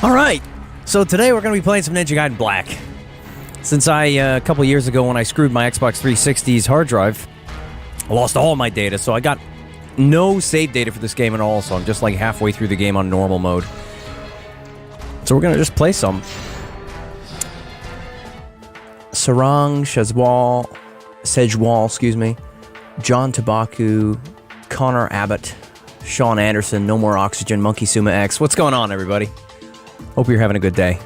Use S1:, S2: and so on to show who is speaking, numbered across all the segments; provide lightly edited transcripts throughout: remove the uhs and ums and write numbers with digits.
S1: Alright, so today we're going to be playing some Ninja Gaiden Black. Since a couple years ago when I screwed my Xbox 360's hard drive, I lost all my data, so I got no save data for this game at all, so I'm just like halfway through the game on normal mode. So we're going to just play some. Sarang Sejwal, excuse me, John Tabaku, Connor Abbott, Sean Anderson, No More Oxygen, Monkey Suma X. What's going on, everybody? Hope you're having a good day.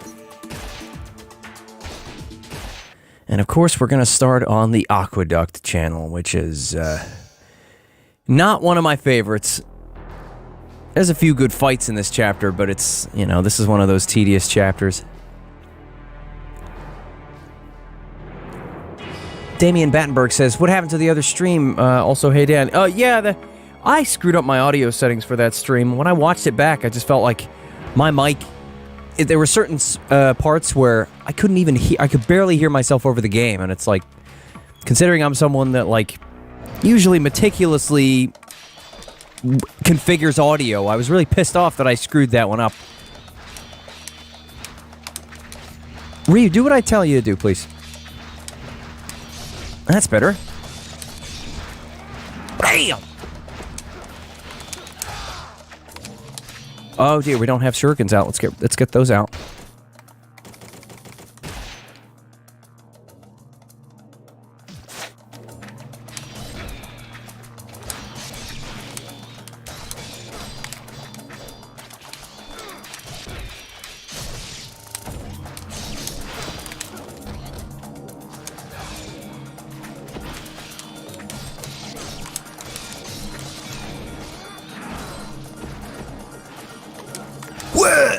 S1: And of course, we're going to start on the Aqueduct channel, which is not one of my favorites. There's a few good fights in this chapter, but it's, you know, this is one of those tedious chapters. Damian Battenberg says, what happened to the other stream? Also, hey Dan. Yeah, I screwed up my audio settings for that stream. When I watched it back, I just felt like my mic... There were certain parts where I couldn't even hear... I could barely hear myself over the game, and it's like... Considering I'm someone that, like, usually meticulously configures audio, I was really pissed off that I screwed that one up. Ryu, do what I tell you to do, please. That's better. Bam! Oh dear, we don't have shurikens out. Let's get those out.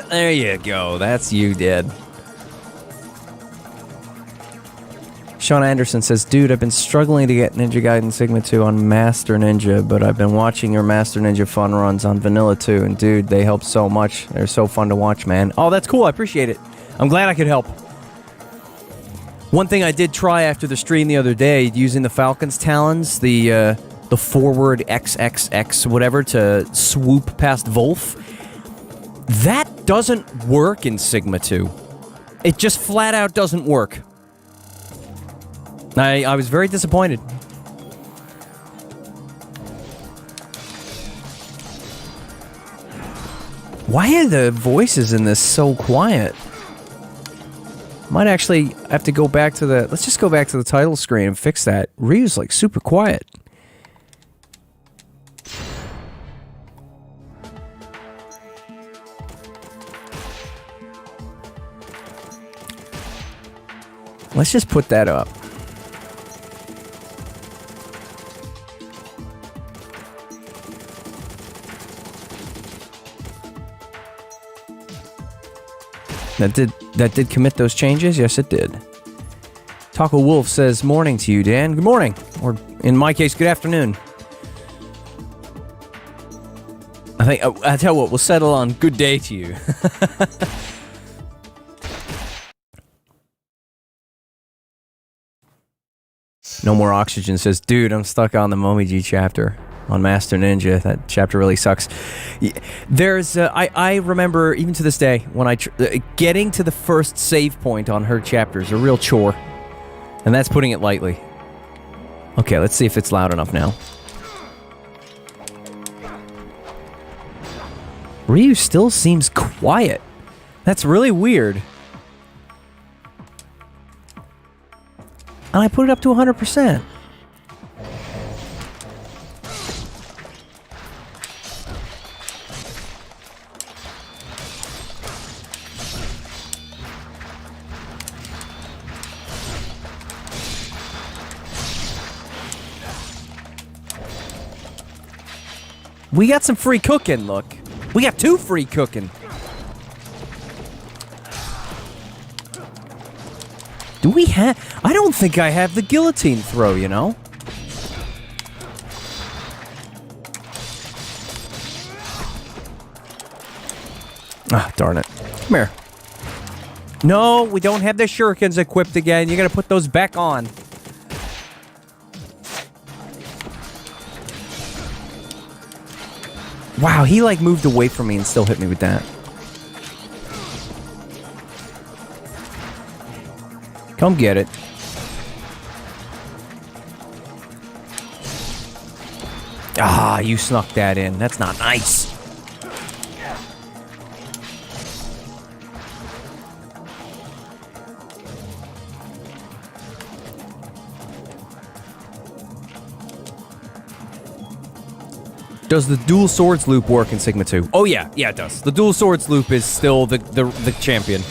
S1: There you go. That's you, dead. Sean Anderson says, dude, I've been struggling to get Ninja Gaiden Sigma 2 on Master Ninja, but I've been watching your Master Ninja fun runs on Vanilla 2, and dude, they help so much. They're so fun to watch, man. Oh, that's cool. I appreciate it. I'm glad I could help. One thing I did try after the stream the other day, using the Falcon's Talons, the forward XXX whatever to swoop past Wolf. That doesn't work in Sigma 2. It just flat out doesn't work. I was very disappointed. Why are the voices in this so quiet? Might actually have to go back to the... Let's just go back to the title screen and fix that. Ryu's like super quiet. Let's just put that up. That did commit those changes? Yes, it did. Taco Wolf says, morning to you, Dan. Good morning. Or, in my case, good afternoon. I tell you what, we'll settle on good day to you. No More Oxygen says, dude, I'm stuck on the Momiji chapter on Master Ninja. That chapter really sucks. There's, I remember, even to this day, when getting to the first save point on her chapter is a real chore. And that's putting it lightly. Okay, let's see if it's loud enough now. Ryu still seems quiet. That's really weird. And I put it up to 100%. We got some free cooking, look. We got 2 free cooking. Do we have... I don't think I have the guillotine throw, you know? Ah, darn it. Come here. No, we don't have the shurikens equipped again. You gotta put those back on. Wow, he like moved away from me and still hit me with that. Come get it. Ah, you snuck that in. That's not nice. Does the dual swords loop work in Sigma 2? Oh yeah, yeah it does. The dual swords loop is still the champion.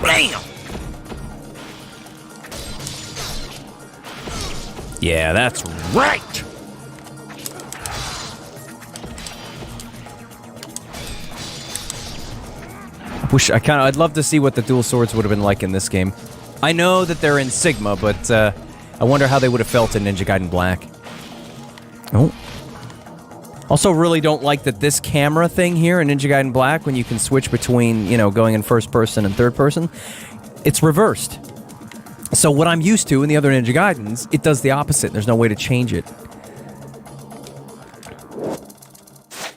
S1: Bam! Yeah, that's right! I'd love to see what the dual swords would have been like in this game. I know that they're in Sigma, but I wonder how they would have felt in Ninja Gaiden Black. Oh. Also really don't like that this camera thing here in Ninja Gaiden Black, when you can switch between, you know, going in first person and third person, it's reversed. So what I'm used to in the other Ninja Gaidens, it does the opposite. There's no way to change it.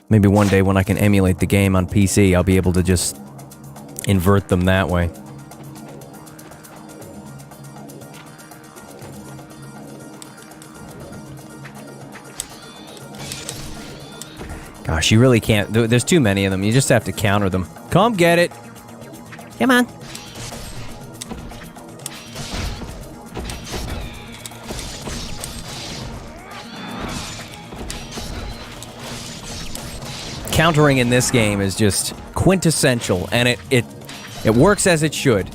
S1: Maybe one day when I can emulate the game on PC, I'll be able to just invert them that way. Gosh, you really can't. There's too many of them. You just have to counter them. Come get it. Come on. Countering in this game is just quintessential, and it works as it should.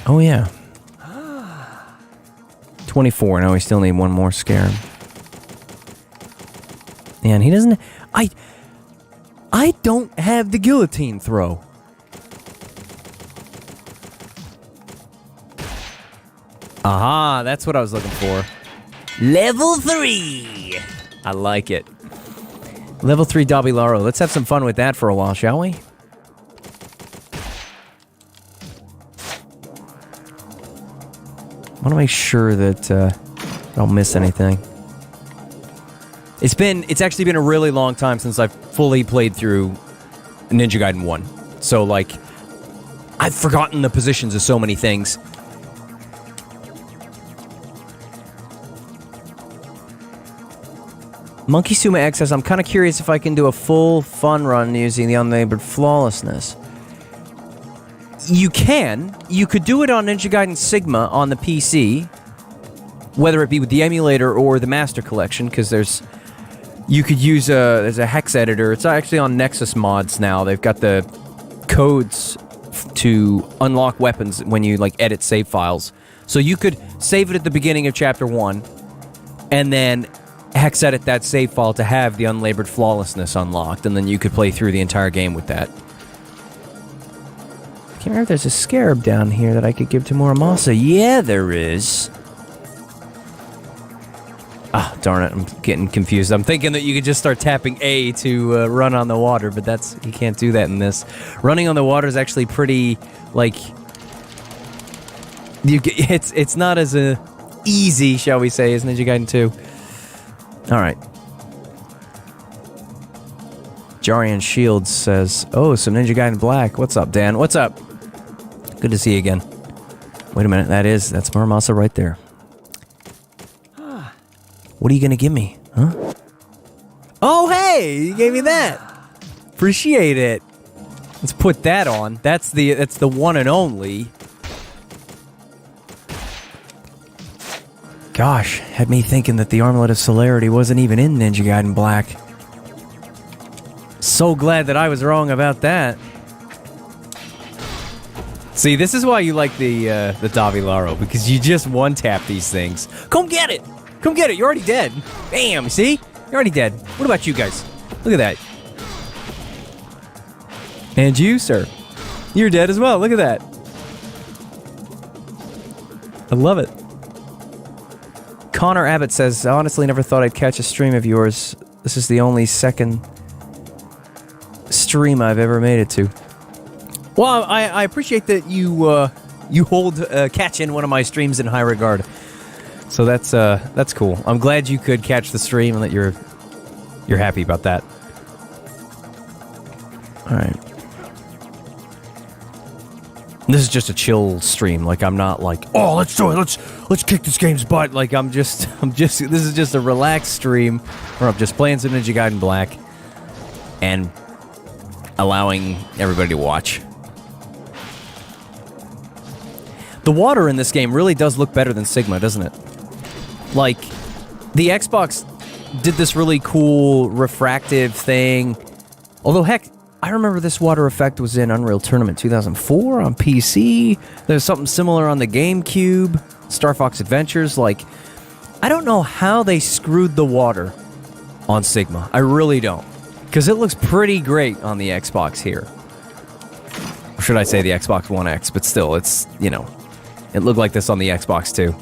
S1: Oh, yeah. 24. Now we still need one more scarab. And he doesn't... I don't have the guillotine throw. Aha, that's what I was looking for. Level 3! I like it. Level 3 Dobby Laro. Let's have some fun with that for a while, shall we? I want to make sure that I don't miss anything. It's actually been a really long time since I've fully played through Ninja Gaiden 1. So, like, I've forgotten the positions of so many things. Monkey Suma X says, I'm kind of curious if I can do a full fun run using the unlabored flawlessness. You can. You could do it on Ninja Gaiden Sigma on the PC, whether it be with the emulator or the Master Collection, because you could use there's a hex editor. It's actually on Nexus mods now. They've got the codes to unlock weapons when you, like, edit save files. So you could save it at the beginning of Chapter 1, and then hex edit that save file to have the unlabored flawlessness unlocked, and then you could play through the entire game with that. I can't remember if there's a scarab down here that I could give to Muramasa. Yeah, there is. Ah, darn it, I'm getting confused. I'm thinking that you could just start tapping A to run on the water, but you can't do that in this. Running on the water is actually pretty, like... It's not as easy, shall we say, as Ninja Gaiden 2. Alright. Jarian Shields says, oh, some Ninja Gaiden Black. What's up, Dan? What's up? Good to see you again. Wait a minute, that's Muramasa right there. What are you gonna give me? Huh? Oh, hey! You gave me that! Appreciate it. Let's put that on. That's the one and only. Gosh, had me thinking that the Armlet of Celerity wasn't even in Ninja Gaiden Black. So glad that I was wrong about that. See, this is why you like the Davy Laro, because you just one-tap these things. Come get it!
S2: Come get it. You're already dead. Bam. See? You're already dead. What about you guys? Look at that. And you, sir. You're dead as well. Look at that. I love it.
S1: Connor Abbott says, I honestly never thought I'd catch a stream of yours. This is the only second stream I've ever made it to.
S2: Well, I appreciate that you hold catching one of my streams in high regard. So that's cool. I'm glad you could catch the stream and that you're happy about that.
S1: All right.
S2: This is just a chill stream. Like, I'm not like, oh, let's do it. Let's kick this game's butt. Like, this is just a relaxed stream where I'm just playing some Ninja Gaiden Black and allowing everybody to watch. The water in this game really does look better than Sigma, doesn't it? Like, the Xbox did this really cool refractive thing. Although, heck, I remember this water effect was in Unreal Tournament 2004 on PC. There's something similar on the GameCube, Star Fox Adventures. Like, I don't know how they screwed the water on Sigma. I really don't. Because it looks pretty great on the Xbox here. Or should I say the Xbox One X, but still, it's, you know, it looked like this on the Xbox too.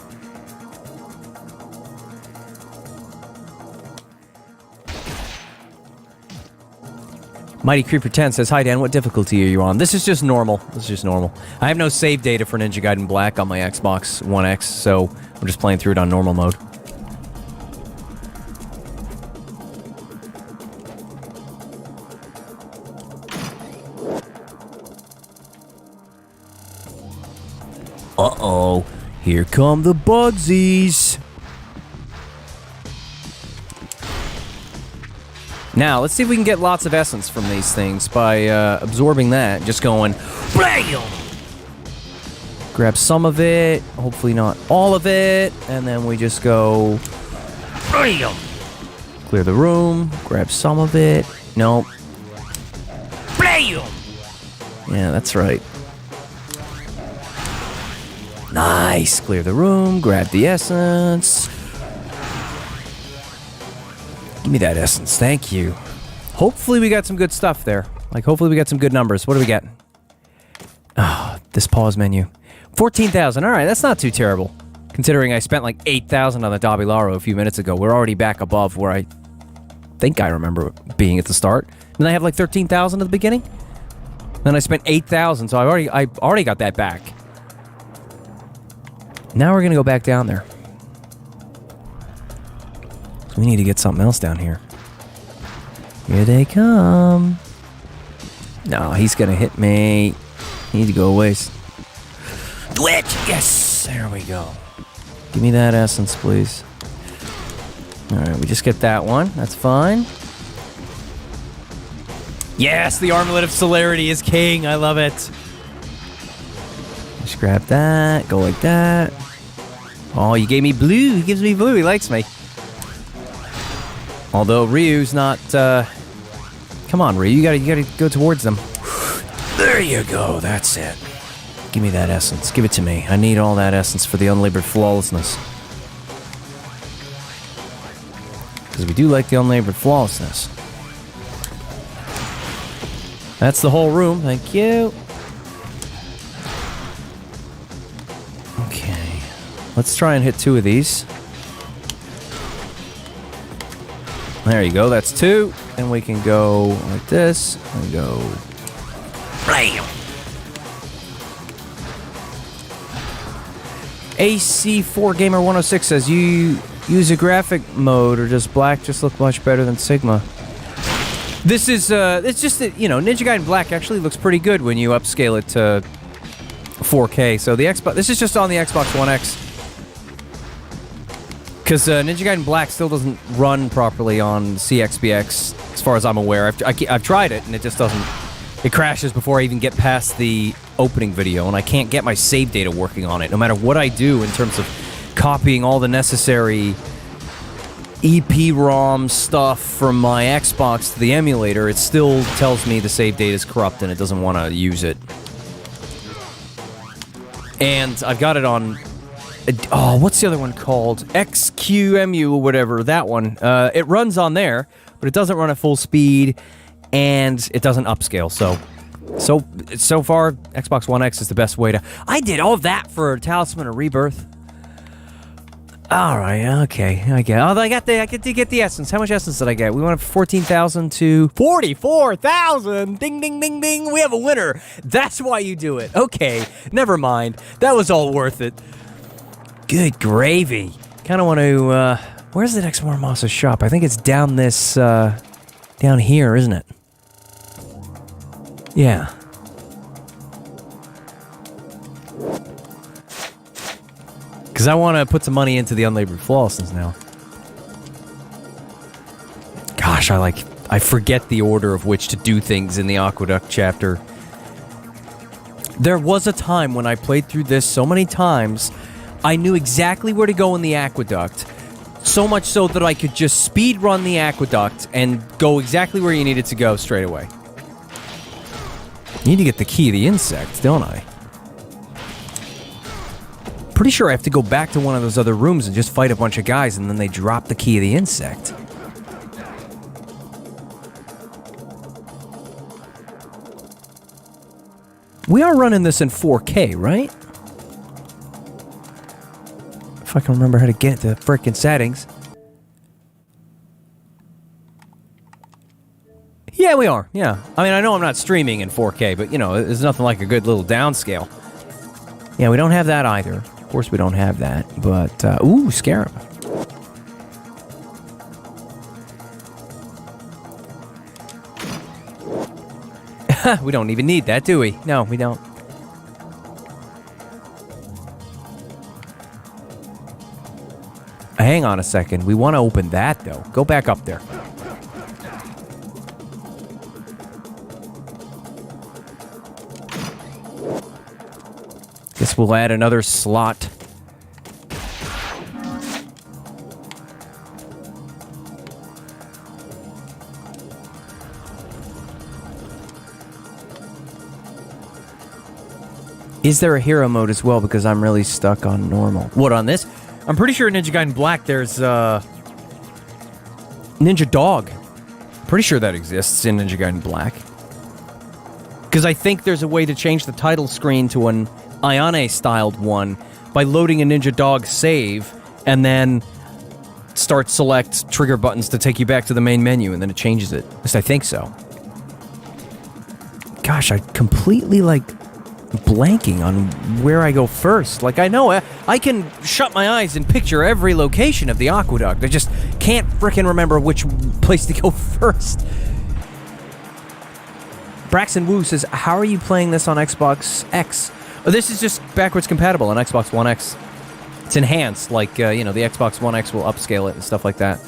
S2: Mighty Creeper 10 says, hi Dan, what difficulty are you on? This is just normal. This is just normal. I have no save data for Ninja Gaiden Black on my Xbox One X, so I'm just playing through it on normal mode. Uh-oh. Here come the Bugsies. Now, let's see if we can get lots of essence from these things by absorbing that. Just going, BAM! Grab some of it, hopefully not all of it, and then we just go, BAM! Clear the room, grab some of it. Nope. BAM! Yeah, that's right. Nice! Clear the room, grab the essence. Give me that essence, thank you. Hopefully we got some good stuff there. Like, hopefully we got some good numbers. What do we get? Ah, oh, this pause menu. 14,000, alright, that's not too terrible. Considering I spent like 8,000 on the Dobby Laro a few minutes ago. We're already back above where I think I remember being at the start. Then I have like 13,000 at the beginning. Then I spent 8,000, so I already got that back. Now we're gonna go back down there. We need to get something else down here. Here they come. No, he's gonna hit me. Need to go away. Glitch! Yes! There we go. Give me that essence, please. Alright, we just get that one. That's fine. Yes! The Armlet of Celerity is king! I love it! Just grab that. Go like that. Oh, you gave me blue. He gives me blue. He likes me. Although Ryu's not, come on, Ryu, you gotta go towards them. There you go, that's it. Give me that essence, give it to me. I need all that essence for the unlabored flawlessness. Because we do like the unlabored flawlessness. That's the whole room, thank you. Okay, let's try and hit 2 of these. There you go, that's 2. And we can go like this, and go... BAM! AC4 Gamer 106 says, you use a graphic mode, or does Black just look much better than Sigma? This is, it's just that, you know, Ninja Gaiden Black actually looks pretty good when you upscale it to 4K. So the Xbox, this is just on the Xbox One X. Because Ninja Gaiden Black still doesn't run properly on CXBX, as far as I'm aware. I've tried it, and it just doesn't... It crashes before I even get past the opening video, and I can't get my save data working on it, no matter what I do in terms of copying all the necessary EPROM stuff from my Xbox to the emulator. It still tells me the save data is corrupt, and it doesn't want to use it. And I've got it on Oh, what's the other one called? XQMU or whatever, that one. It runs on there, but it doesn't run at full speed, and it doesn't upscale, so far, Xbox One X is the best way to... I did all of that for Talisman of Rebirth. Alright, okay, I get it. Oh, I get to get the essence. How much essence did I get? We went from 14,000 to 44,000! Ding, ding, ding, ding! We have a winner! That's why you do it. Okay, never mind. That was all worth it. Good gravy. Kind of want to, where's the next Muramasa shop? I think it's down this, down here, isn't it? Yeah. Because I want to put some money into the unlabored flawlessness now. Gosh, I forget the order of which to do things in the Aqueduct chapter. There was a time when I played through this so many times, I knew exactly where to go in the Aqueduct. So much so that I could just speed run the Aqueduct and go exactly where you needed to go straight away. Need to get the key of the insect, don't I? Pretty sure I have to go back to one of those other rooms and just fight a bunch of guys, and then they drop the key of the insect. We are running this in 4K, right? If I can remember how to get the frickin' settings. Yeah, we are. Yeah. I mean, I know I'm not streaming in 4K, but, you know, there's nothing like a good little downscale. Yeah, we don't have that either. Of course we don't have that, but, ooh, Scarab. We don't even need that, do we? No, we don't. Hang on a second. We want to open that, though. Go back up there. Guess we'll add another slot. Is there a hero mode as well? Because I'm really stuck on normal. What, on this? I'm pretty sure in Ninja Gaiden Black there's, Ninja Dog. Pretty sure that exists in Ninja Gaiden Black. Because I think there's a way to change the title screen to an Ayane-styled one by loading a Ninja Dog save and then select trigger buttons to take you back to the main menu, and then it changes it. At least I think so. Gosh, I completely, blanking on where I go first. I know I can shut my eyes and picture every location of the Aqueduct. I just can't frickin' remember which place to go first. Braxton Wu says, how are you playing this on Xbox X? Oh, this is just backwards compatible on Xbox One X. It's enhanced, the Xbox One X will upscale it and stuff like that.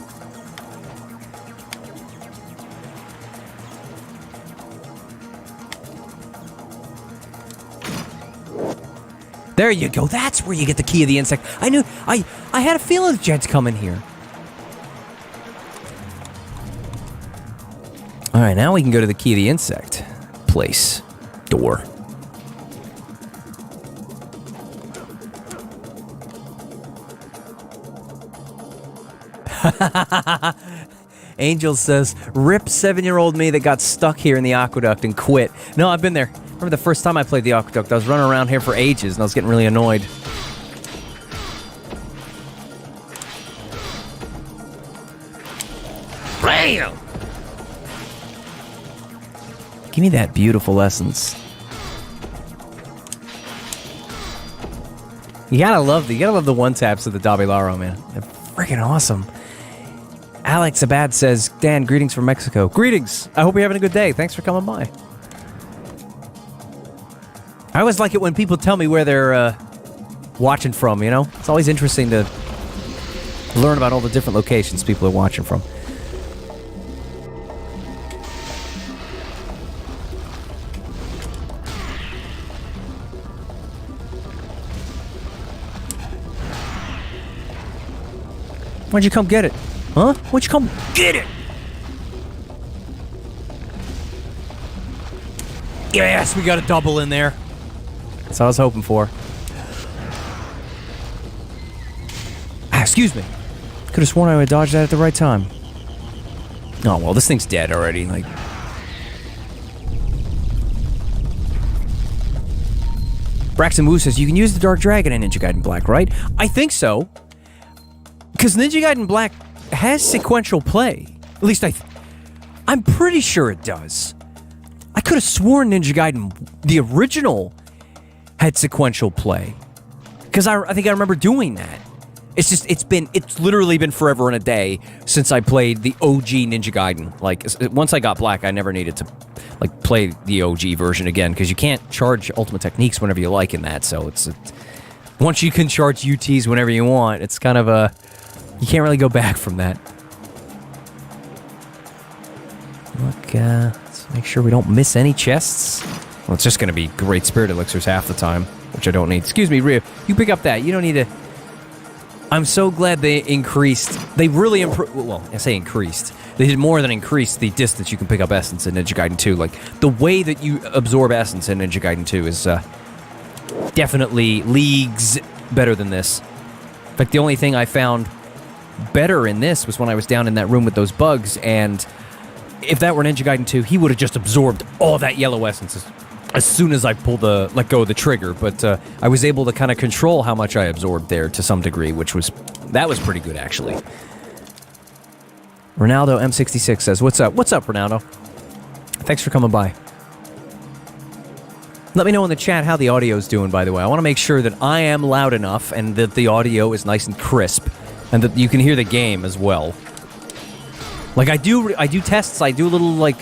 S2: There you go. That's where you get the key of the insect. I knew... I had a feeling the Jed's coming here. Alright, now we can go to the key of the insect place. Door. Angel says, rip 7-year-old me that got stuck here in the Aqueduct and quit. No, I've been there. Remember the first time I played the Aqueduct, I was running around here for ages and I was getting really annoyed. Bam! Give me that beautiful essence. You gotta love the one taps of the Dabilaro, man. They're freaking awesome. Alex Abad says, Dan, greetings from Mexico. Greetings! I hope you're having a good day. Thanks for coming by. I always like it when people tell me where they're watching from, you know? It's always interesting to learn about all the different locations people are watching from. Why'd you come get it? Huh? Why'd you come get it? Yes, we got a double in there. That's what I was hoping for. Excuse me. Could have sworn I would dodge that at the right time. Oh, well, this thing's dead already. Like, Braxton Wu says, you can use the Dark Dragon in Ninja Gaiden Black, right? I think so. Because Ninja Gaiden Black has sequential play. At least I'm pretty sure it does. I could have sworn Ninja Gaiden, the original, had sequential play. Because I think I remember doing that. It's literally been forever and a day since I played the OG Ninja Gaiden. Like, once I got Black, I never needed to, like, play the OG version again, because you can't charge Ultimate Techniques whenever you like in that, so once you can charge UTs whenever you want, it's kind of you can't really go back from that. Look, let's make sure we don't miss any chests. Well, it's just going to be Great Spirit Elixirs half the time, which I don't need. Excuse me, Rhea, you pick up that. You don't need to... I'm so glad they increased. They really improved. Well, I say increased. They did more than increase the distance you can pick up Essence in Ninja Gaiden 2. Like, the way that you absorb Essence in Ninja Gaiden 2 is definitely leagues better than this. In fact, the only thing I found better in this was when I was down in that room with those bugs, and if that were Ninja Gaiden 2, he would have just absorbed all that yellow essence as soon as I let go of the trigger, but I was able to kind of control how much I absorbed there to some degree, that was pretty good, actually. Ronaldo M66 says, what's up? What's up, Ronaldo? Thanks for coming by. Let me know in the chat how the audio's doing, by the way. I want to make sure that I am loud enough and that the audio is nice and crisp, and that you can hear the game as well. Like, I do tests. I do a little, like,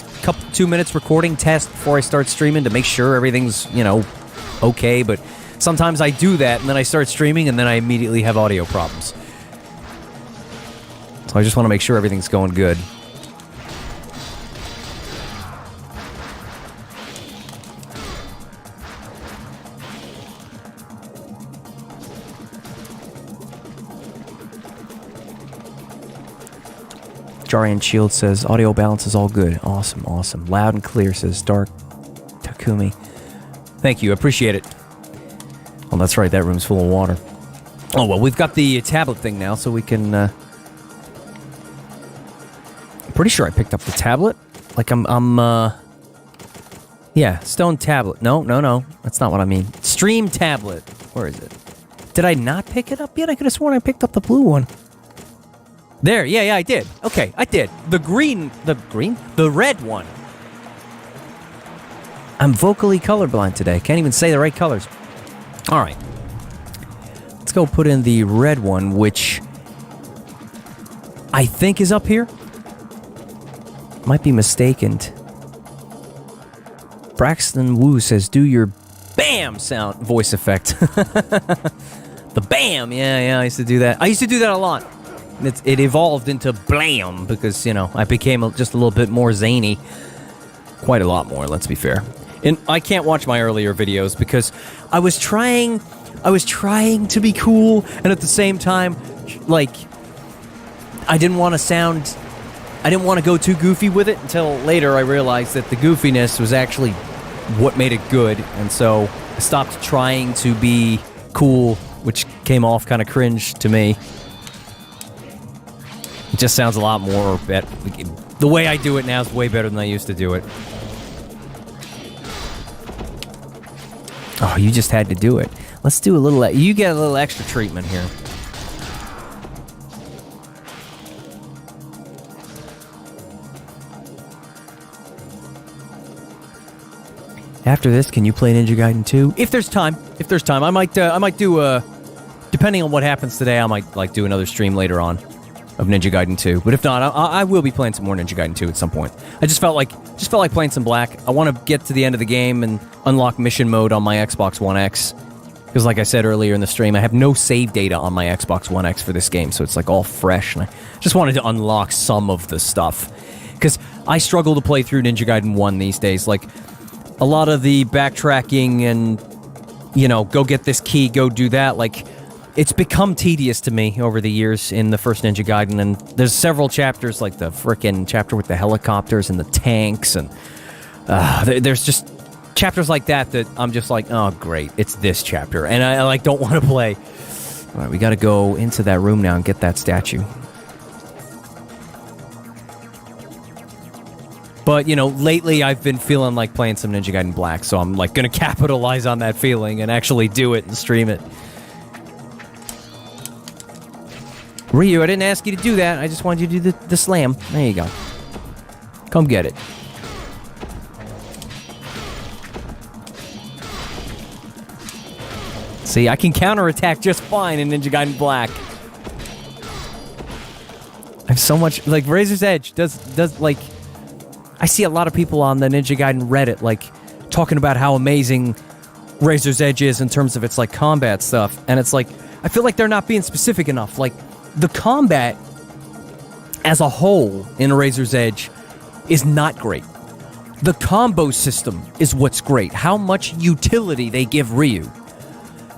S2: 2 minutes recording test before I start streaming to make sure everything's, okay, but sometimes I do that, and then I start streaming, and then I immediately have audio problems. So I just want to make sure everything's going good. Jarian Shield says, audio balance is all good. Awesome, awesome. Loud and clear, says Dark Takumi. Thank you, appreciate it. Oh, that's right, that room's full of water. Oh, well, we've got the tablet thing now, so we can, I'm pretty sure I picked up the tablet. Like, yeah, stone tablet. No, that's not what I mean. Stream tablet. Where is it? Did I not pick it up yet? I could have sworn I picked up the blue one. There, yeah, I did. Okay, I did. The red one. I'm vocally colorblind today. Can't even say the right colors. All right. Let's go put in the red one, which I think is up here. Might be mistaken. Braxton Wu says, do your BAM sound voice effect. The BAM, yeah, I used to do that. I used to do that a lot. It evolved into blam because, I became just a little bit more zany. Quite a lot more, let's be fair. And I can't watch my earlier videos because I was trying to be cool, and at the same time, like, I didn't want to go too goofy with it until later I realized that the goofiness was actually what made it good, and so I stopped trying to be cool, which came off kind of cringe to me. It just sounds a lot more better. The way I do it now is way better than I used to do it. Oh, you just had to do it. Let's do a little... You get a little extra treatment here. After this, can you play Ninja Gaiden 2? If there's time. I might do depending on what happens today, I might do another stream later on of Ninja Gaiden 2. But if not, I will be playing some more Ninja Gaiden 2 at some point. I just felt like playing some Black. I want to get to the end of the game and unlock mission mode on my Xbox One X. Because like I said earlier in the stream, I have no save data on my Xbox One X for this game, so it's like all fresh, and I just wanted to unlock some of the stuff. Because I struggle to play through Ninja Gaiden 1 these days. Like, a lot of the backtracking and, go get this key, go do that, like... It's become tedious to me over the years in the first Ninja Gaiden, and there's several chapters, like the frickin' chapter with the helicopters and the tanks, and there's just chapters like that I'm just like, oh, great, it's this chapter, and I don't want to play. All right, we got to go into that room now and get that statue. But, you know, lately I've been feeling like playing some Ninja Gaiden Black, so I'm, like, going to capitalize on that feeling and actually do it and stream it. Ryu, I didn't ask you to do that. I just wanted you to do the slam. There you go. Come get it. See, I can counterattack just fine in Ninja Gaiden Black. I have so much... Like, Razor's Edge does like... I see a lot of people on the Ninja Gaiden Reddit, like, talking about how amazing Razor's Edge is in terms of its, like, combat stuff. And it's like, I feel like they're not being specific enough. Like, the combat as a whole in Razor's Edge is not great. The combo system is what's great. How much utility they give Ryu.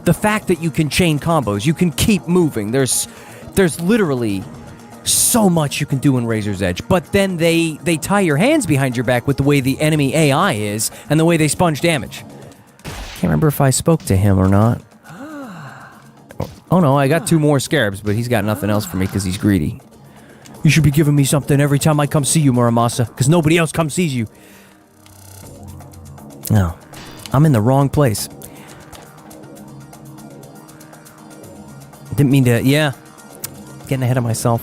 S2: The fact that you can chain combos, you can keep moving. There's literally so much you can do in Razor's Edge. But then they tie your hands behind your back with the way the enemy AI is and the way they sponge damage. Can't remember if I spoke to him or not. Oh no, I got 2 more scarabs, but he's got nothing else for me because he's greedy. You should be giving me something every time I come see you, Muramasa, because nobody else comes sees you. No, I'm in the wrong place. Didn't mean to, yeah. Getting ahead of myself.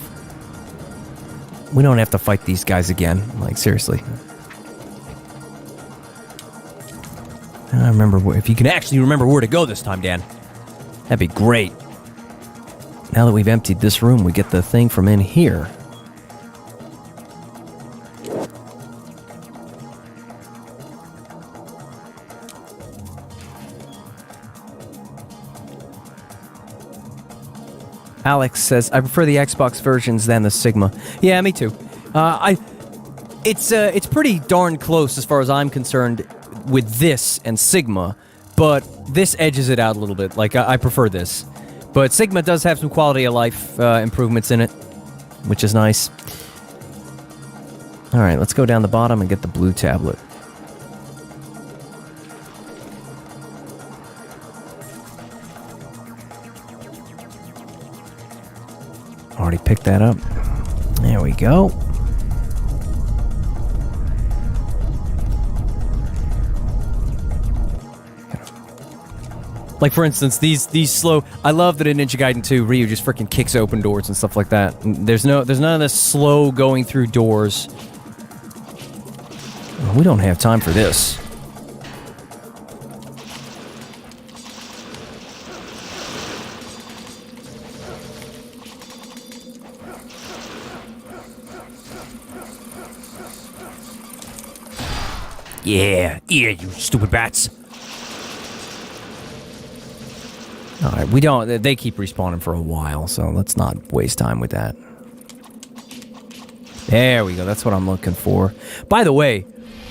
S2: We don't have to fight these guys again. Like, seriously. I remember if you can actually remember where to go this time, Dan. That'd be great. Now that we've emptied this room, we get the thing from in here. Alex says, I prefer the Xbox versions than the Sigma. Yeah, me too. It's pretty darn close as far as I'm concerned with this and Sigma, but this edges it out a little bit. Like, I prefer this. But Sigma does have some quality of life improvements in it, which is nice. Alright, let's go down the bottom and get the blue tablet. Already picked that up. There we go. Like, for instance, these slow... I love that in Ninja Gaiden 2, Ryu just freaking kicks open doors and stuff like that. There's none of this slow going through doors. We don't have time for this. Yeah, you stupid bats. Alright, we don't... They keep respawning for a while, so let's not waste time with that. There we go, that's what I'm looking for. By the way,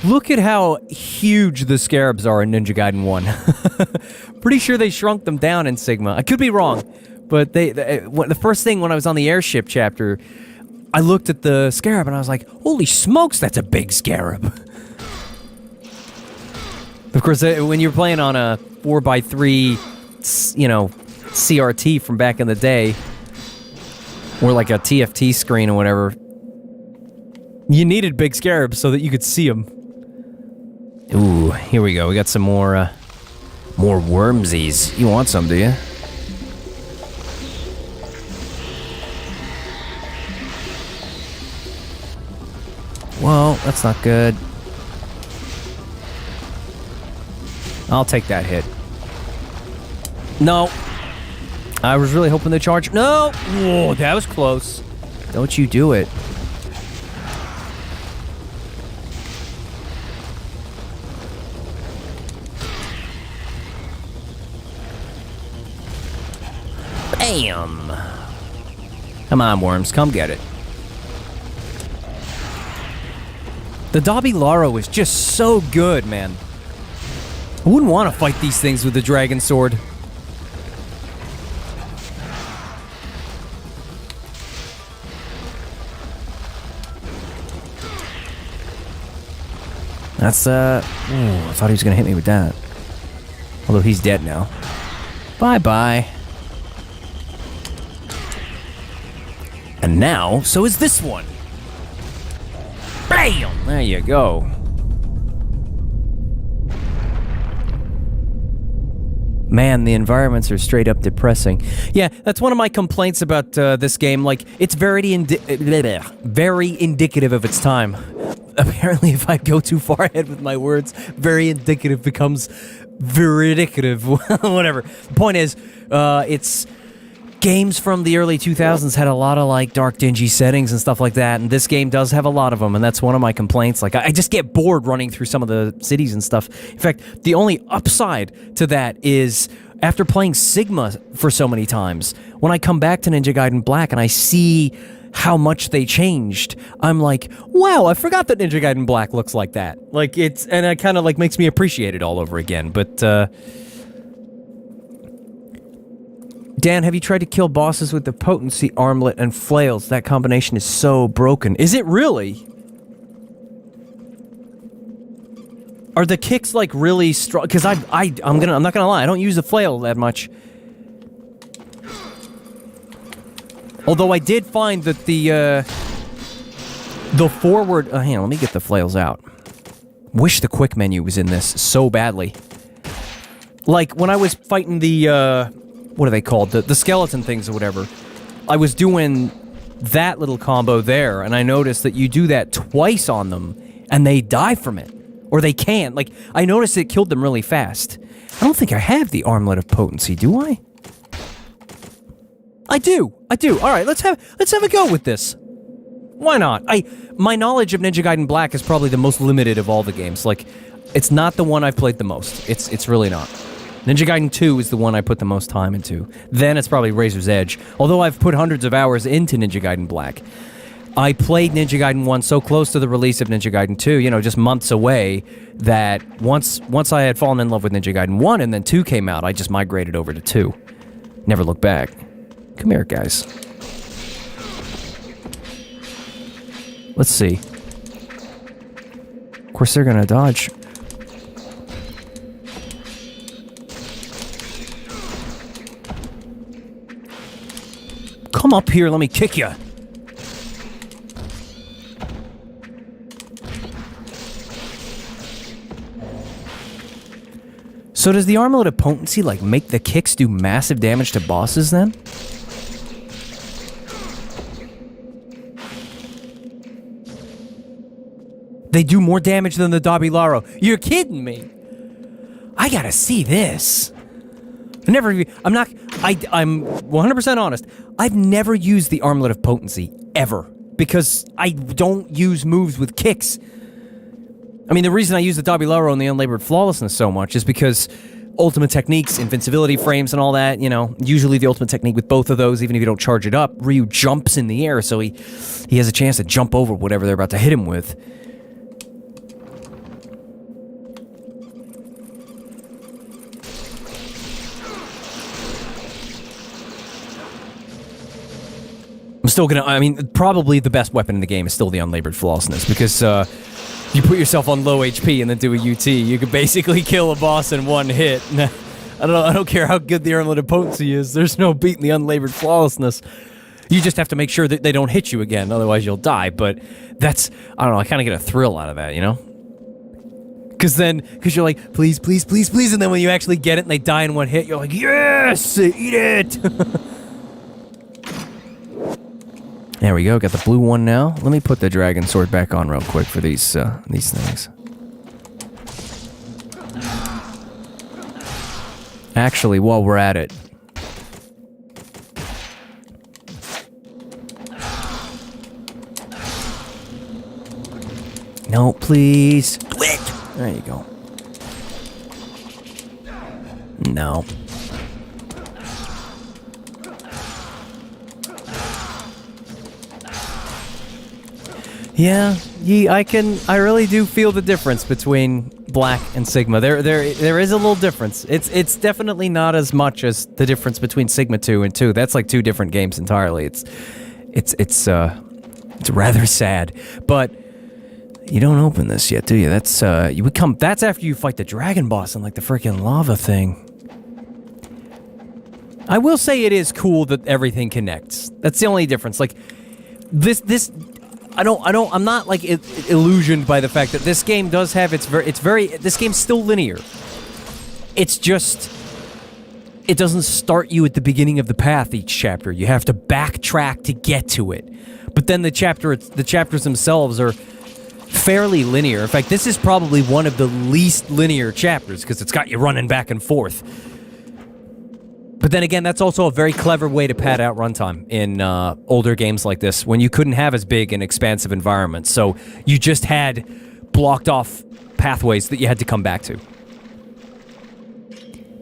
S2: look at how huge the scarabs are in Ninja Gaiden 1. Pretty sure they shrunk them down in Sigma. I could be wrong, but the first thing when I was on the airship chapter, I looked at the scarab and I was like, holy smokes, that's a big scarab. Of course, when you're playing on a 4x3, you know, CRT from back in the day, or like a TFT screen or whatever, you needed big scarabs so that you could see them. Ooh, here we go. We got some more wormsies. You want some, do you? Whoa, that's not good. I'll take that hit. No. I was really hoping to charge. No! Whoa, that was close. Don't you do it. Bam! Come on, worms. Come get it. The Dobby Laro is just so good, man. I wouldn't want to fight these things with the dragon sword. That's, ooh, I thought he was gonna hit me with that. Although he's dead now. Bye-bye. And now, so is this one. Bam! There you go. Man, the environments are straight up depressing. Yeah, that's one of my complaints about this game. Like, it's very indicative of its time. Apparently, if I go too far ahead with my words, very indicative becomes veridicative. Whatever. The point is, it's... Games from the early 2000s had a lot of, like, dark, dingy settings and stuff like that, and this game does have a lot of them, and that's one of my complaints. Like, I just get bored running through some of the cities and stuff. In fact, the only upside to that is, after playing Sigma for so many times, when I come back to Ninja Gaiden Black and I see how much they changed, I'm like, wow, I forgot that Ninja Gaiden Black looks like that. Like, and it kind of, like, makes me appreciate it all over again, but, Dan, have you tried to kill bosses with the potency armlet and flails? That combination is so broken. Is it really? Are the kicks, like, really strong? Because I'm not gonna lie, I don't use the flail that much. Although I did find that the forward... hang on, let me get the flails out. Wish the quick menu was in this so badly. Like, when I was fighting the, what are they called? The skeleton things or whatever. I was doing that little combo there, and I noticed that you do that twice on them, and they die from it. Or they can. Like, I noticed it killed them really fast. I don't think I have the armlet of potency, do I? I do. All right, let's have a go with this. Why not? My knowledge of Ninja Gaiden Black is probably the most limited of all the games. Like, it's not the one I've played the most. It's really not. Ninja Gaiden 2 is the one I put the most time into. Then it's probably Razor's Edge. Although I've put hundreds of hours into Ninja Gaiden Black. I played Ninja Gaiden 1 so close to the release of Ninja Gaiden 2, you know, just months away, that once I had fallen in love with Ninja Gaiden 1 and then 2 came out, I just migrated over to 2. Never looked back. Come here, guys. Let's see. Of course, they're gonna dodge. Come up here, let me kick you. So does the Armlet of Potency, like, make the kicks do massive damage to bosses, then? They do more damage than the Dabilaro. You're kidding me! I gotta see this. I'm 100% honest. I've never used the Armlet of Potency, ever. Because I don't use moves with kicks. I mean, the reason I use the Dabilaro and the Unlabored Flawlessness so much is because ultimate techniques, invincibility frames and all that, you know, usually the ultimate technique with both of those, even if you don't charge it up, Ryu jumps in the air, so he has a chance to jump over whatever they're about to hit him with. I'm still gonna, I mean, probably the best weapon in the game is still the Unlabored Flawlessness, because, you put yourself on low HP and then do a UT, you could basically kill a boss in one hit. I don't care how good the Armlet of Potency is, there's no beating the Unlabored Flawlessness. You just have to make sure that they don't hit you again, otherwise you'll die, but that's, I don't know, I kind of get a thrill out of that, you know? Because you're like, please, please, please, please, and then when you actually get it and they die in one hit, you're like, yes, eat it! There we go, got the blue one now. Let me put the dragon sword back on real quick for these things. Actually, while we're at it... No, please. Quit! There you go. No. Yeah, I really do feel the difference between Black and Sigma. There is a little difference. It's definitely not as much as the difference between Sigma 2 and 2. That's like two different games entirely. It's rather sad. But you don't open this yet, do you? That's that's after you fight the dragon boss and like the freaking lava thing. I will say it is cool that everything connects. That's the only difference. Like, I'm not like illusioned by the fact that this game does have this game's still linear. It's just, it doesn't start you at the beginning of the path each chapter. You have to backtrack to get to it. But then the chapters themselves are fairly linear. In fact, this is probably one of the least linear chapters because it's got you running back and forth. But then again, that's also a very clever way to pad out runtime in older games like this, when you couldn't have as big and expansive environments. So you just had blocked off pathways that you had to come back to.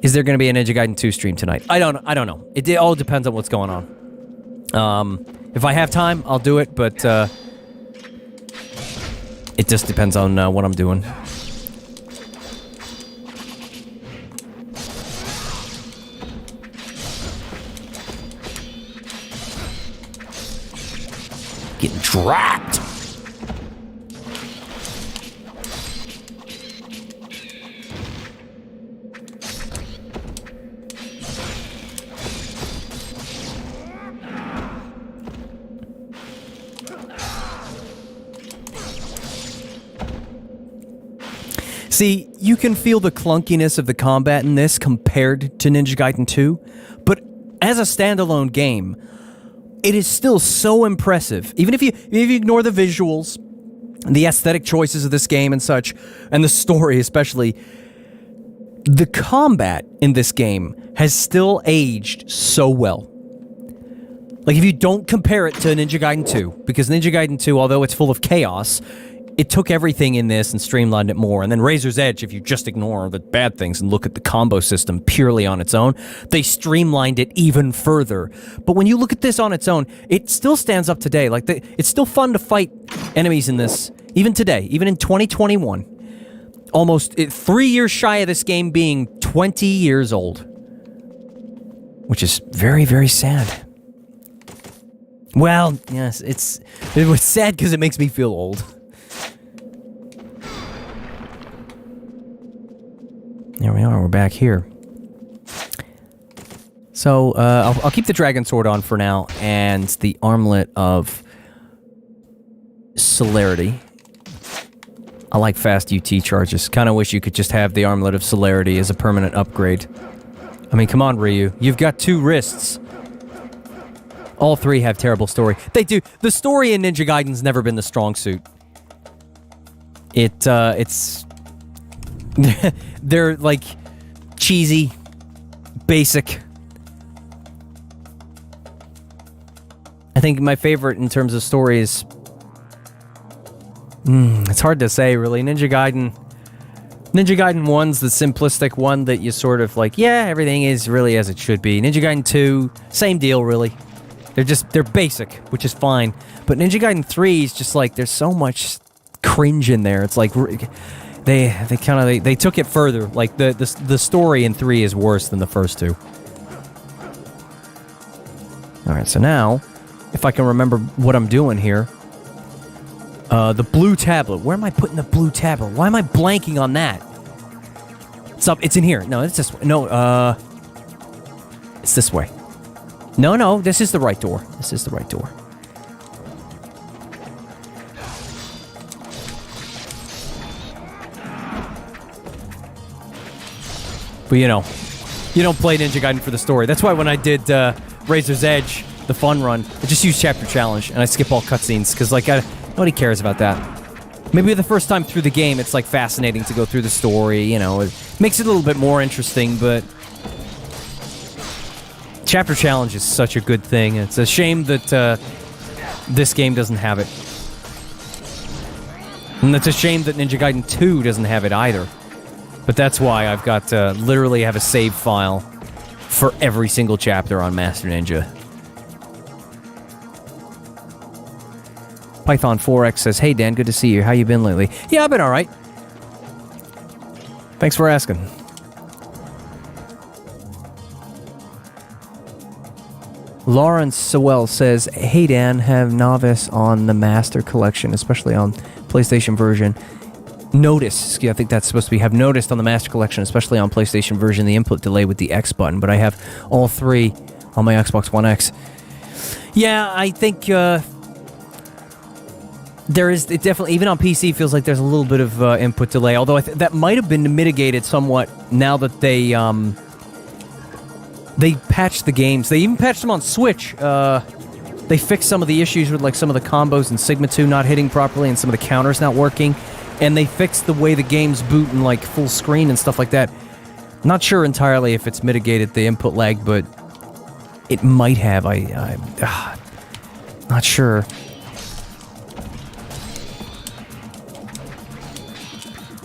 S2: Is there going to be a Ninja Gaiden 2 stream tonight? I don't know. It all depends on what's going on. If I have time, I'll do it, but it just depends on what I'm doing. Getting trapped. See, you can feel the clunkiness of the combat in this compared to Ninja Gaiden 2, but as a standalone game, it is still so impressive. Even if you ignore the visuals, the aesthetic choices of this game and such, and the story especially, the combat in this game has still aged so well. Like, if you don't compare it to Ninja Gaiden 2, because Ninja Gaiden 2, although it's full of chaos, it took everything in this and streamlined it more. And then Razor's Edge, if you just ignore the bad things and look at the combo system purely on its own, they streamlined it even further. But when you look at this on its own, it still stands up today. Like, it's still fun to fight enemies in this, even today, even in 2021. Almost 3 years shy of this game being 20 years old. Which is very, very sad. Well, yes, it was sad because it makes me feel old. There we are, we're back here. So, I'll keep the Dragon Sword on for now, and the Armlet of Celerity. I like fast UT charges. Kinda wish you could just have the Armlet of Celerity as a permanent upgrade. I mean, come on, Ryu. You've got 2 wrists. All 3 have terrible story. They do. The story in Ninja Gaiden's never been the strong suit. It's... They're, like, cheesy, basic. I think my favorite in terms of story is... it's hard to say, really. Ninja Gaiden 1's the simplistic one that you sort of like, yeah, everything is really as it should be. Ninja Gaiden 2, same deal, really. They're basic, which is fine. But Ninja Gaiden 3 is just like, there's so much cringe in there. It's like... They took it further. Like, the story in 3 is worse than the first 2. Alright, so now, if I can remember what I'm doing here. The blue tablet. Where am I putting the blue tablet? Why am I blanking on that? It's in here. No, it's this way. No, it's this way. No, this is the right door. This is the right door. But you don't play Ninja Gaiden for the story. That's why when I did Razor's Edge, the fun run, I just use Chapter Challenge, and I skip all cutscenes, because, like, nobody cares about that. Maybe the first time through the game, it's, like, fascinating to go through the story, it makes it a little bit more interesting, but... Chapter Challenge is such a good thing. It's a shame that this game doesn't have it. And it's a shame that Ninja Gaiden 2 doesn't have it either. But that's why I've got to literally have a save file for every single chapter on Master Ninja. Python 4X says, "Hey Dan, good to see you. How you been lately?" Yeah, I've been alright. Thanks for asking. Lawrence Sewell says, "Hey Dan, have Novice on the Master Collection, especially on PlayStation version. Notice, I think that's supposed to be have noticed on the Master Collection, especially on PlayStation version, the input delay with the X button, but I have all 3 on my Xbox One X." Yeah, I think There is, it definitely, even on PC, feels like there's a little bit of input delay, although that might have been mitigated somewhat now that they patched the games. They even patched them on Switch. They fixed some of the issues with, like, some of the combos in Sigma 2 not hitting properly and some of the counters not working, and they fixed the way the games boot in, like, full screen and stuff like that. Not sure entirely if it's mitigated the input lag, but it might have. I'm not sure.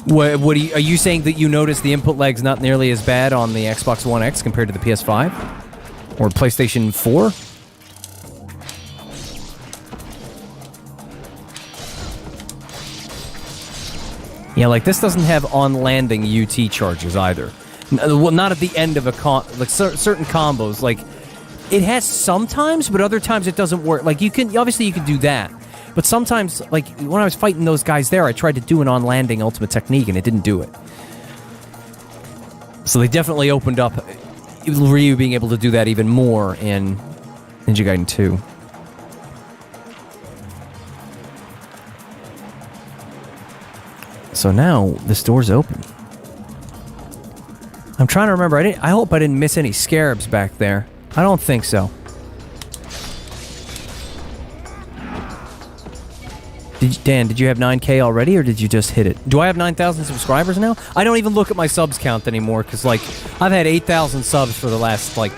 S2: What are you saying that you notice the input lag's not nearly as bad on the Xbox One X compared to the PS5 or PlayStation 4? Yeah, like this doesn't have on landing UT charges either. Well, not at the end of a certain combos. Like it has sometimes, but other times it doesn't work. Like you can do that. But sometimes, like, when I was fighting those guys there, I tried to do an on-landing ultimate technique, and it didn't do it. So they definitely opened up Ryu being able to do that even more in Ninja Gaiden 2. So now, this door's open. I'm trying to remember, I hope I didn't miss any scarabs back there. I don't think so. Dan, did you have 9K already, or did you just hit it? Do I have 9,000 subscribers now? I don't even look at my subs count anymore, because, like, I've had 8,000 subs for the last, like...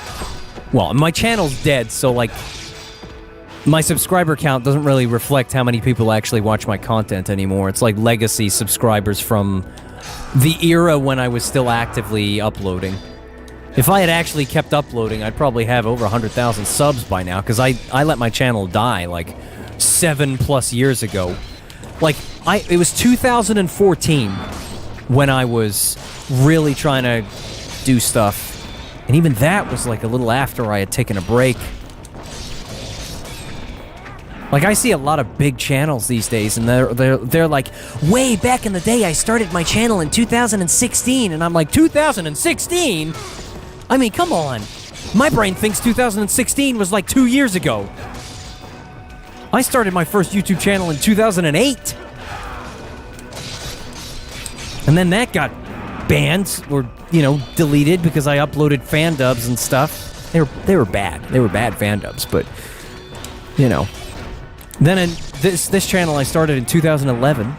S2: Well, my channel's dead, so, like... My subscriber count doesn't really reflect how many people actually watch my content anymore. It's like legacy subscribers from the era when I was still actively uploading. If I had actually kept uploading, I'd probably have over 100,000 subs by now, because I let my channel die, like... 7+ years ago. Like, it was 2014 when I was really trying to do stuff. And even that was like a little after I had taken a break. Like, I see a lot of big channels these days, and they're like, way back in the day, I started my channel in 2016, and I'm like, 2016? I mean, come on. My brain thinks 2016 was like 2 years ago. I started my first YouTube channel in 2008. And then that got banned or, deleted because I uploaded fan dubs and stuff. They were bad. They were bad fan dubs, but, Then in this channel I started in 2011.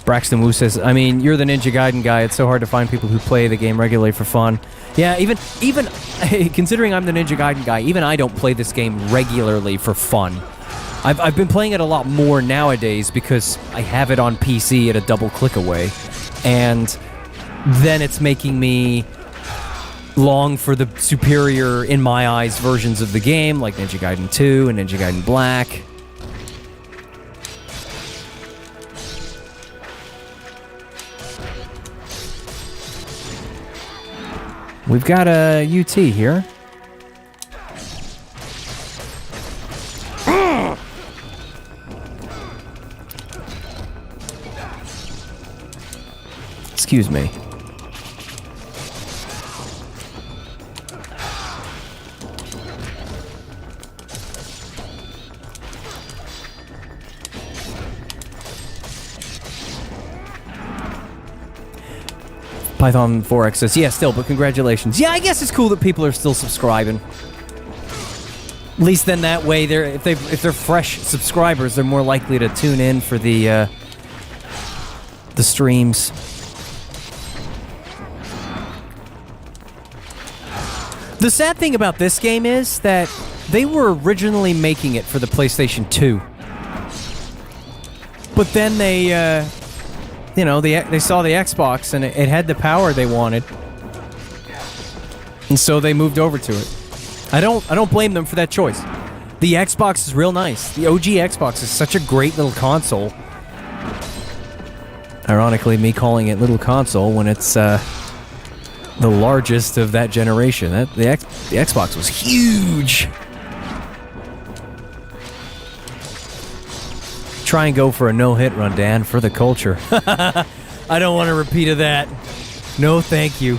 S2: Braxton Wu says, I mean, you're the Ninja Gaiden guy. It's so hard to find people who play the game regularly for fun. Yeah, even considering I'm the Ninja Gaiden guy, even I don't play this game regularly for fun. I've been playing it a lot more nowadays because I have it on PC at a double click away. And then it's making me long for the superior, in my eyes, versions of the game, like Ninja Gaiden 2 and Ninja Gaiden Black. We've got a UT here. Excuse me. Python 4X says, yeah, still, but congratulations. Yeah, I guess it's cool that people are still subscribing. At least then that way, if they're fresh subscribers, they're more likely to tune in for the streams. The sad thing about this game is that they were originally making it for the PlayStation 2. But then they saw the Xbox and it had the power they wanted. And so they moved over to it. I don't blame them for that choice. The Xbox is real nice. The OG Xbox is such a great little console. Ironically, me calling it little console when it's the largest of that generation. The Xbox was huge. Try and go for a no-hit run, Dan, for the culture. I don't want a repeat of that. No, thank you.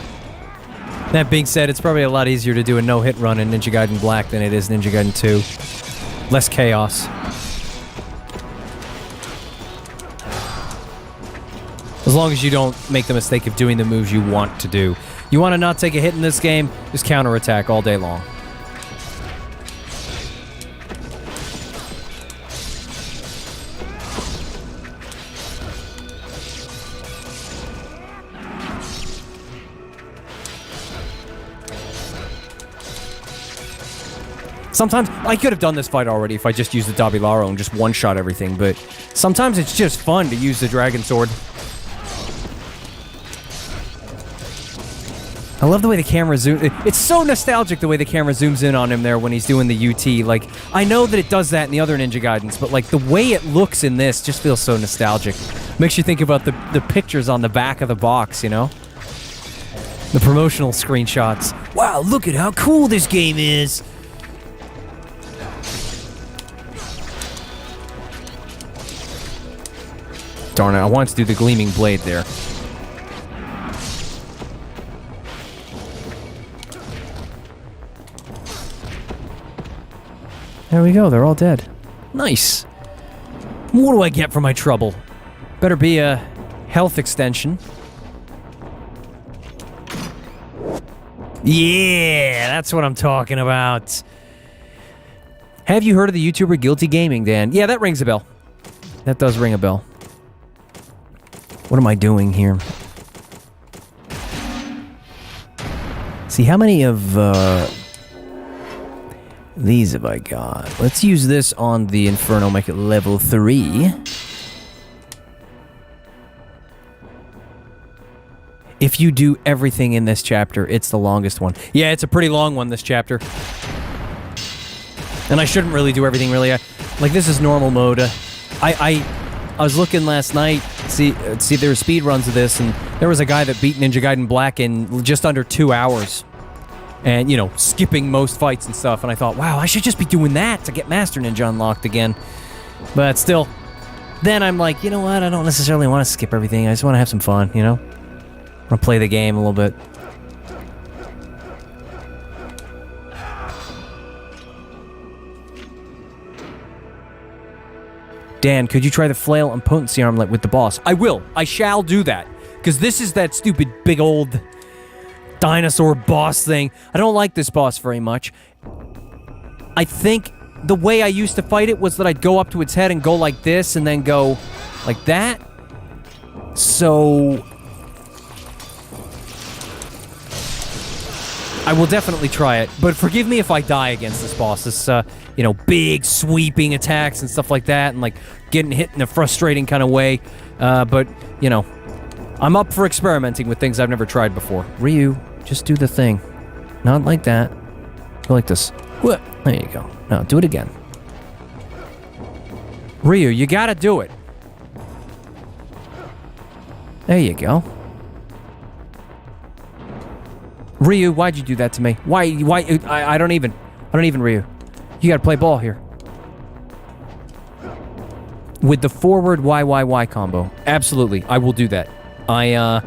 S2: That being said, it's probably a lot easier to do a no-hit run in Ninja Gaiden Black than it is Ninja Gaiden 2. Less chaos. As long as you don't make the mistake of doing the moves you want to do. You want to not take a hit in this game, just counterattack all day long. Sometimes, I could have done this fight already if I just used the Dabilaro and just one-shot everything, but sometimes it's just fun to use the Dragon Sword. I love the way the camera zooms. It's so nostalgic the way the camera zooms in on him there when he's doing the UT. Like, I know that it does that in the other Ninja Gaidens, but like the way it looks in this just feels so nostalgic. Makes you think about the pictures on the back of the box, you know? The promotional screenshots. Wow, look at how cool this game is! Darn it, I wanted to do the Gleaming Blade there. There we go, they're all dead. Nice. What do I get for my trouble? Better be a health extension. Yeah, that's what I'm talking about. Have you heard of the YouTuber Guilty Gaming, Dan? Yeah, that rings a bell. That does ring a bell. What am I doing here? See, how many of these have I got? Let's use this on the Inferno, make it level 3. If you do everything in this chapter, it's the longest one. Yeah, it's a pretty long one, this chapter. And I shouldn't really do everything, really. Like, this is normal mode. I was looking last night, see there were speed runs of this, and there was a guy that beat Ninja Gaiden Black in just under 2 hours. And, you know, skipping most fights and stuff, and I thought, wow, I should just be doing that to get Master Ninja unlocked again. But still, then I'm like, you know what, I don't necessarily want to skip everything, I just want to have some fun, you know? I want to play the game a little bit. Dan, could you try the flail and potency armlet with the boss? I will. I shall do that. Because this is that stupid big old dinosaur boss thing. I don't like this boss very much. I think the way I used to fight it was that I'd go up to its head and go like this and then go like that. So I will definitely try it, but forgive me if I die against this boss. This, you know, big sweeping attacks and stuff like that, and like getting hit in a frustrating kind of way. But, you know, I'm up for experimenting with things I've never tried before. Ryu, just do the thing. Not like that. Go like this. What? There you go. Now, do it again. Ryu, you gotta do it. There you go. Ryu, why'd you do that to me? Why, I don't even, Ryu. You gotta play ball here. With the forward Y combo. Absolutely, I will do that. I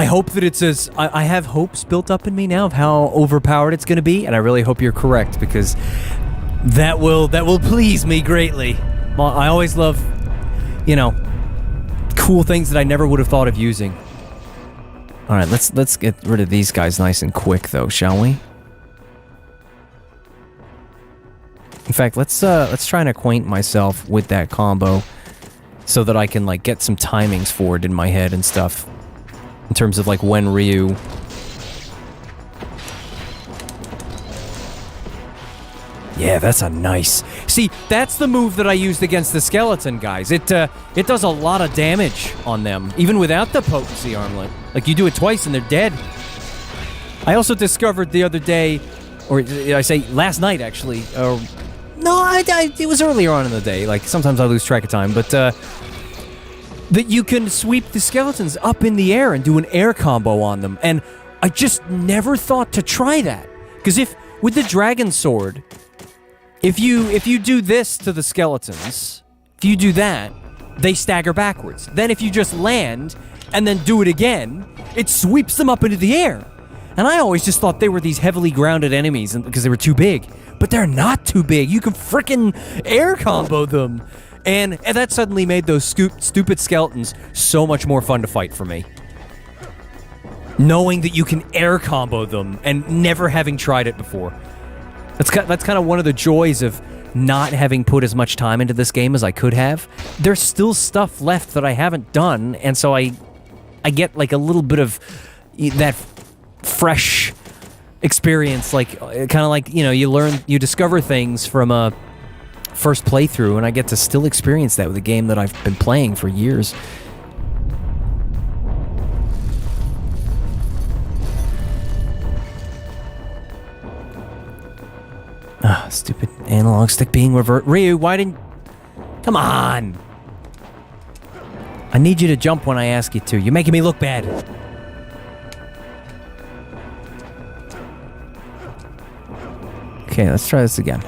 S2: hope that it's as, I have hopes built up in me now of how overpowered it's gonna be, and I really hope you're correct, because that will please me greatly. I always love, you know, cool things that I never would have thought of using. All right, let's get rid of these guys nice and quick, though, shall we? In fact, let's try and acquaint myself with that combo, so that I can like get some timings for it in my head and stuff, in terms of like when Ryu. Yeah, that's a nice. See, that's the move that I used against the skeleton guys. It does a lot of damage on them, even without the potency armlet. Like, you do it twice and they're dead. I also discovered the other day, or I say last night actually, it was earlier on in the day, like sometimes I lose track of time, but that you can sweep the skeletons up in the air and do an air combo on them, and I just never thought to try that. Because with the dragon sword, if you do this to the skeletons, if you do that, they stagger backwards. Then if you just land and then do it again, it sweeps them up into the air. And I always just thought they were these heavily grounded enemies because they were too big. But they're not too big. You can frickin' air combo them. And that suddenly made those stupid skeletons so much more fun to fight for me. Knowing that you can air combo them and never having tried it before. That's kind of one of the joys of not having put as much time into this game as I could have. There's still stuff left that I haven't done, and so I get like a little bit of that fresh experience, like kind of like, you know, you discover things from a first playthrough, and I get to still experience that with a game that I've been playing for years. Ah, stupid analog stick being revert. Ryu, why didn't... Come on! I need you to jump when I ask you to. You're making me look bad. Okay, let's try this again.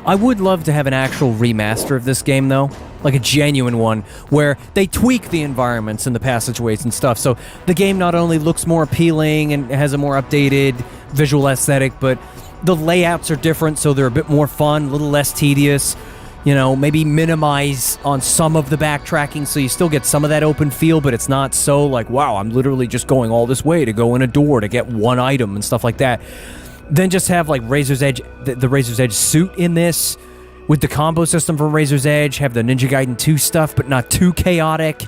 S2: I would love to have an actual remaster of this game, though. Like a genuine one, where they tweak the environments and the passageways and stuff, so the game not only looks more appealing and has a more updated visual aesthetic, but the layouts are different, so they're a bit more fun, a little less tedious. You know, maybe minimize on some of the backtracking so you still get some of that open feel, but it's not so like, wow, I'm literally just going all this way to go in a door to get one item and stuff like that. Then just have like Razor's Edge, the Razor's Edge suit in this, with the combo system from Razor's Edge, have the Ninja Gaiden 2 stuff, but not too chaotic.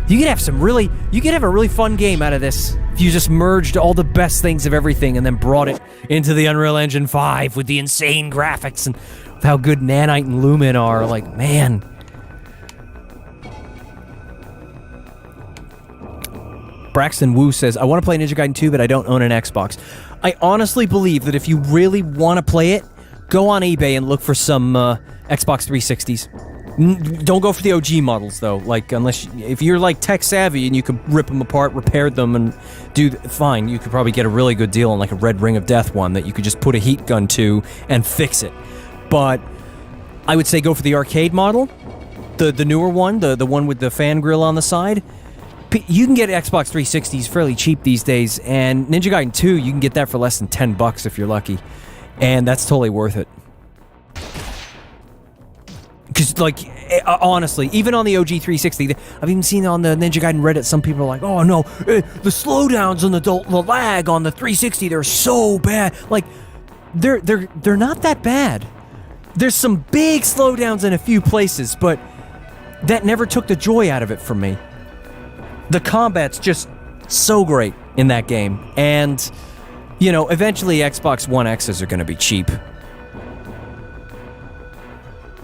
S2: You could have a really fun game out of this if you just merged all the best things of everything and then brought it into the Unreal Engine 5 with the insane graphics and how good Nanite and Lumen are. Like, man. Braxton Wu says, I want to play Ninja Gaiden 2, but I don't own an Xbox. I honestly believe that if you really want to play it, go on eBay and look for some Xbox 360s. Don't go for the OG models, though. Like, if you're like tech savvy and you can rip them apart, repair them, and fine, you could probably get a really good deal on like a Red Ring of Death one that you could just put a heat gun to and fix it. But I would say go for the arcade model, the newer one, the one with the fan grill on the side. You can get Xbox 360s fairly cheap these days, and Ninja Gaiden 2, you can get that for less than $10 if you're lucky. And that's totally worth it. Because, like, honestly, even on the OG 360, I've even seen on the Ninja Gaiden Reddit, some people are like, oh no, the slowdowns and the lag on the 360, they're so bad. Like, they're not that bad. There's some big slowdowns in a few places, but that never took the joy out of it for me. The combat's just so great in that game, and... you know, eventually Xbox One X's are going to be cheap.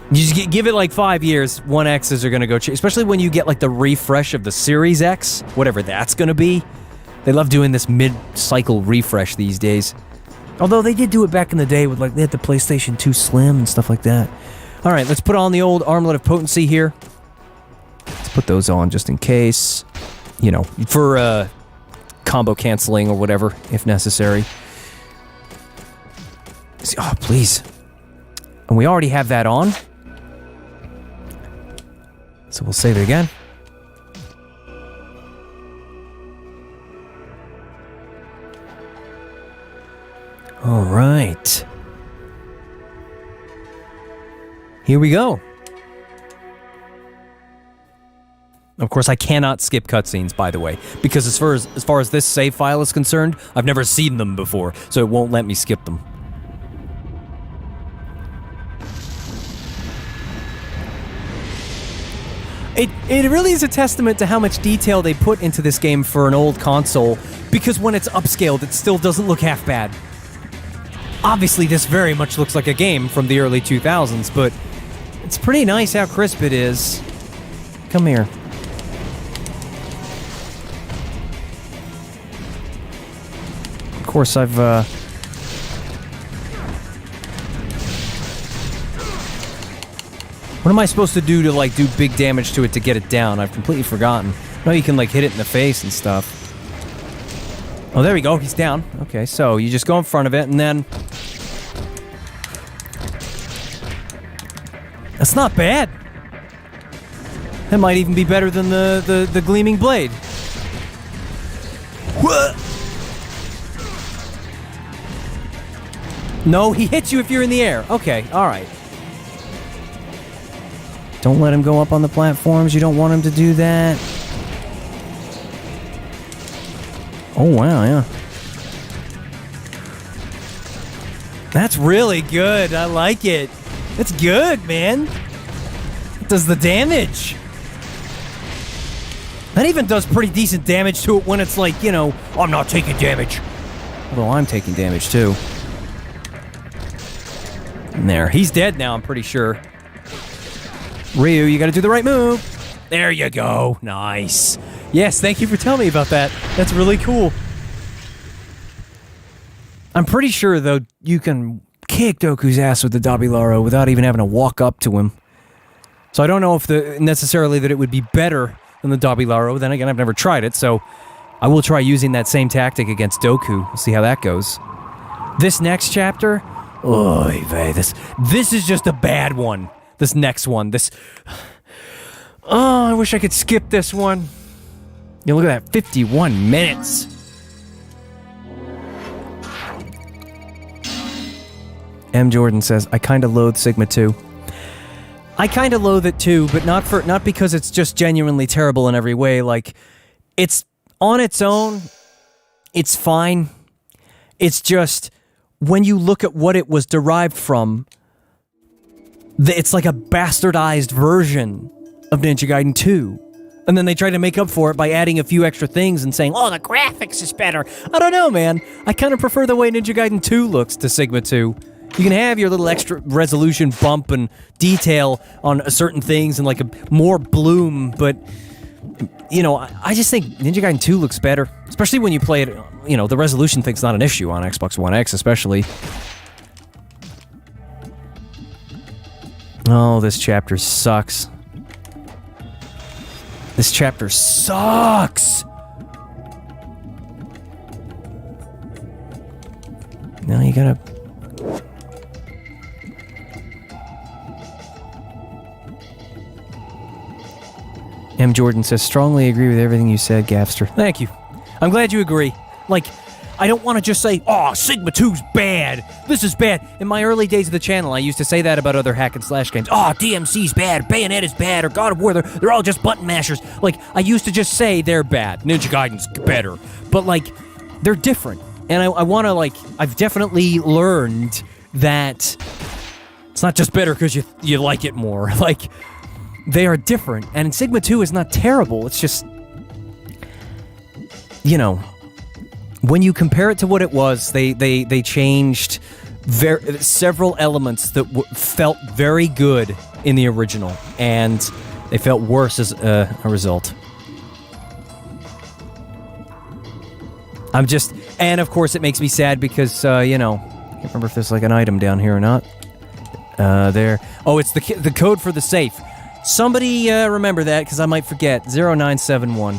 S2: You just give it like 5 years, One X's are going to go cheap. Especially when you get like the refresh of the Series X, whatever that's going to be. They love doing this mid-cycle refresh these days. Although they did do it back in the day with like, they had the PlayStation 2 Slim and stuff like that. Alright, let's put on the old Armlet of Potency here. Let's put those on just in case. You know, for, combo canceling or whatever, if necessary. Oh, please. And we already have that on. So we'll save it again. All right. Here we go. Of course, I cannot skip cutscenes, by the way, because as far as this save file is concerned, I've never seen them before, so it won't let me skip them. It really is a testament to how much detail they put into this game for an old console, because when it's upscaled, it still doesn't look half bad. Obviously, this very much looks like a game from the early 2000s, but it's pretty nice how crisp it is. Come here. Of course, I've, what am I supposed to do to, like, do big damage to it to get it down? I've completely forgotten. No, you can, like, hit it in the face and stuff. Oh, there we go. He's down. Okay, so you just go in front of it, and then... That's not bad. That might even be better than the Gleaming Blade. What? No, he hits you if you're in the air. Okay, alright. Don't let him go up on the platforms. You don't want him to do that. Oh, wow, yeah. That's really good. I like it. It's good, man. It does the damage. That even does pretty decent damage to it when it's like, you know, I'm not taking damage. Although I'm taking damage, too. And there. He's dead now, I'm pretty sure. Ryu, you gotta do the right move. There you go. Nice. Yes, thank you for telling me about that. That's really cool. I'm pretty sure, though, you can kick Doku's ass with the Dabilaro without even having to walk up to him. So I don't know if necessarily that it would be better than the Dabilaro. Then again, I've never tried it, so I will try using that same tactic against Doku. We'll see how that goes. This next chapter... Oy vey, this is just a bad one. This next one, Oh, I wish I could skip this one. Yeah, look at that, 51 minutes. M. Jordan says, I kinda loathe Sigma 2. I kinda loathe it too, but not because it's just genuinely terrible in every way. Like, it's on its own, it's fine. It's just, when you look at what it was derived from, it's like a bastardized version of Ninja Gaiden 2. And then they try to make up for it by adding a few extra things and saying, oh, the graphics is better. I don't know, man. I kind of prefer the way Ninja Gaiden 2 looks to Sigma 2. You can have your little extra resolution bump and detail on certain things and like a more bloom, but, you know, I just think Ninja Gaiden 2 looks better. Especially when you play it, you know, the resolution thing's not an issue on Xbox One X, especially. Oh, this chapter sucks. This chapter sucks! Now you gotta... M. Jordan says, strongly agree with everything you said, Gavster. Thank you. I'm glad you agree. Like, I don't want to just say, oh, Sigma 2's bad. This is bad. In my early days of the channel, I used to say that about other hack and slash games. Oh, DMC's bad, Bayonetta's bad, or God of War, they're all just button mashers. Like, I used to just say they're bad. Ninja Gaiden's better. But, like, they're different. And I want to, like, I've definitely learned that it's not just better because you like it more. Like, they are different. And Sigma 2 is not terrible. It's just, you know... When you compare it to what it was, they changed several elements that felt very good in the original, and they felt worse as a result. And of course it makes me sad because, you know, I can't remember if there's like an item down here or not. There. Oh, it's the code for the safe. Somebody remember that, because I might forget. 0971.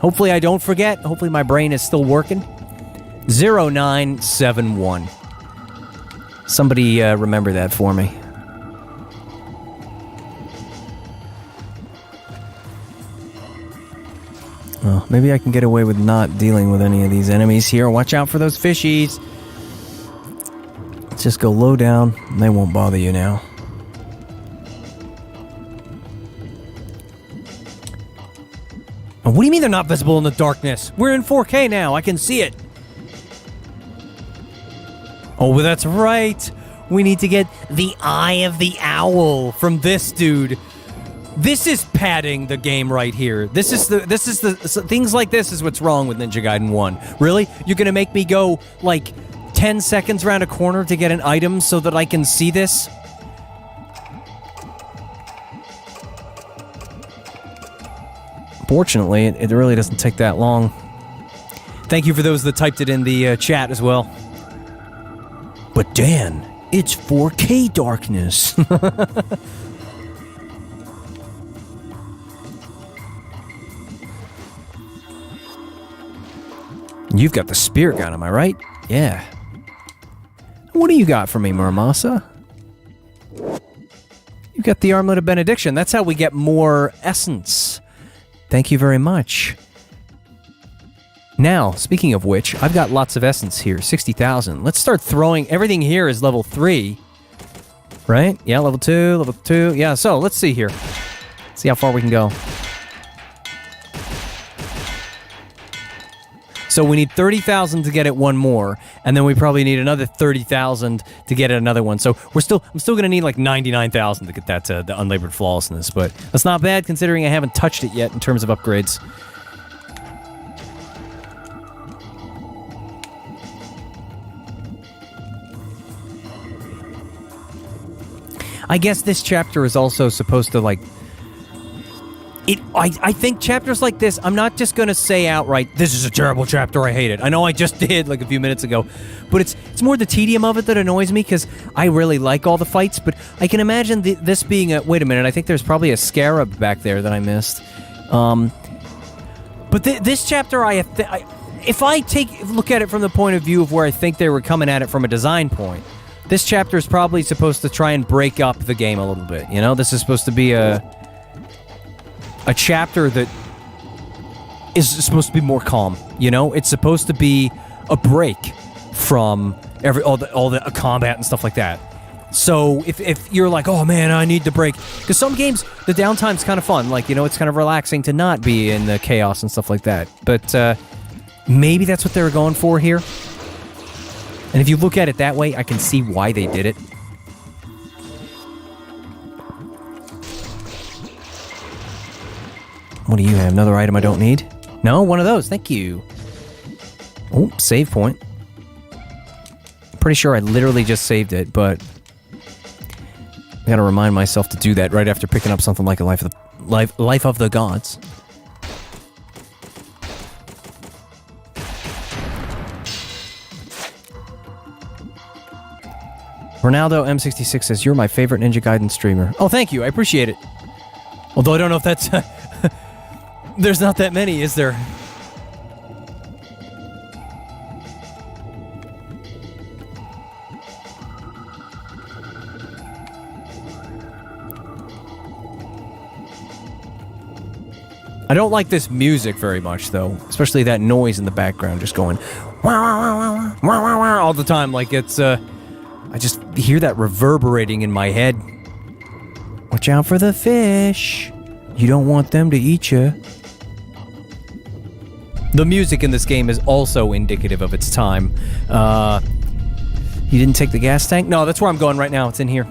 S2: Hopefully I don't forget. Hopefully my brain is still working. 0971. Somebody remember that for me. Well, maybe I can get away with not dealing with any of these enemies here. Watch out for those fishies. Let's just go low down, and they won't bother you now. Oh, what do you mean they're not visible in the darkness? We're in 4K now. I can see it. Oh, but that's right. We need to get the Eye of the Owl from this dude. This is padding the game right here. This is the things like this is what's wrong with Ninja Gaiden 1. Really? You're gonna make me go like 10 seconds around a corner to get an item so that I can see this? Fortunately, it really doesn't take that long. Thank you for those that typed it in the chat as well. But Dan, it's 4K darkness. You've got the spear gun, am I right? Yeah. What do you got for me, Muramasa? You got the Armlet of Benediction. That's how we get more essence. Thank you very much. Now, speaking of which, I've got lots of essence here, 60,000. Let's start throwing... Everything here is level 3. Right? Yeah, level 2, level 2. Yeah, so let's see here. See how far we can go. So we need 30,000 to get it one more, and then we probably need another 30,000 to get it another one. So I'm still going to need like 99,000 to get that to the unlabored flawlessness, but that's not bad considering I haven't touched it yet in terms of upgrades. I guess this chapter is also supposed to, like... I think chapters like this, I'm not just going to say outright, this is a terrible chapter, I hate it. I know I just did, like, a few minutes ago. But it's more the tedium of it that annoys me, because I really like all the fights, but I can imagine this being a... Wait a minute, I think there's probably a scarab back there that I missed. But this chapter, if I look at it from the point of view of where I think they were coming at it from a design point, this chapter is probably supposed to try and break up the game a little bit, you know? This is supposed to be a chapter that is supposed to be more calm, you know? It's supposed to be a break from all the combat and stuff like that. So if you're like, oh man, I need the break, because some games, the downtime's kind of fun, like, you know, it's kind of relaxing to not be in the chaos and stuff like that. But maybe that's what they were going for here. And if you look at it that way, I can see why they did it. What do you have? Another item I don't need? No, one of those. Thank you. Oh, save point. I'm pretty sure I literally just saved it, but I gotta remind myself to do that right after picking up something like a Life of the Gods. Ronaldo M66 says, you're my favorite Ninja Gaiden streamer. Oh, thank you. I appreciate it. Although I don't know if that's... There's not that many, is there? I don't like this music very much, though. Especially that noise in the background, just going... all the time, like it's... I just hear that reverberating in my head. Watch out for the fish. You don't want them to eat you. The music in this game is also indicative of its time. You didn't take the gas tank? No, that's where I'm going right now. It's in here.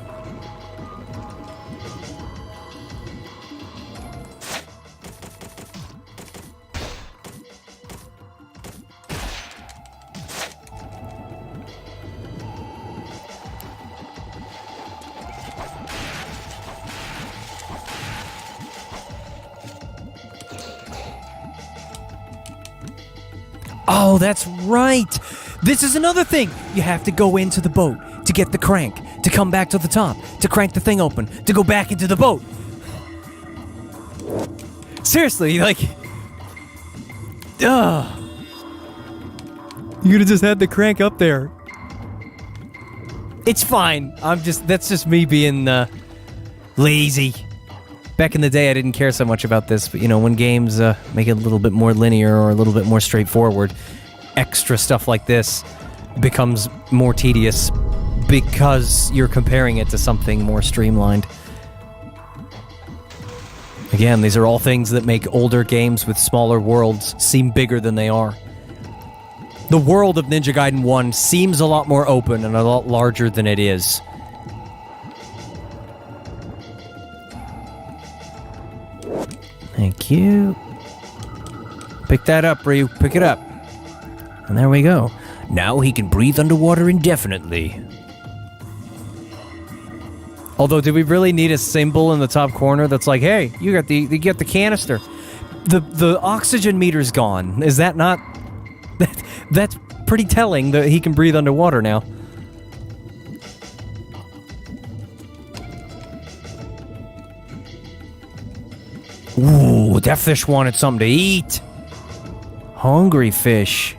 S2: Oh, that's right! This is another thing! You have to go into the boat to get the crank, to come back to the top, to crank the thing open, to go back into the boat! Seriously, like... Ugh! You could've just had the crank up there. It's fine. That's just me being, lazy. Back in the day, I didn't care so much about this, but, you know, when games make it a little bit more linear or a little bit more straightforward, extra stuff like this becomes more tedious because you're comparing it to something more streamlined. Again, these are all things that make older games with smaller worlds seem bigger than they are. The world of Ninja Gaiden 1 seems a lot more open and a lot larger than it is. Thank you. Pick that up, Ryu. Pick it up. And there we go. Now he can breathe underwater indefinitely. Although, do we really need a symbol in the top corner that's like, hey, you got the canister. The oxygen meter's gone. Is that not... That's pretty telling that he can breathe underwater now. Ooh, that fish wanted something to eat. Hungry fish.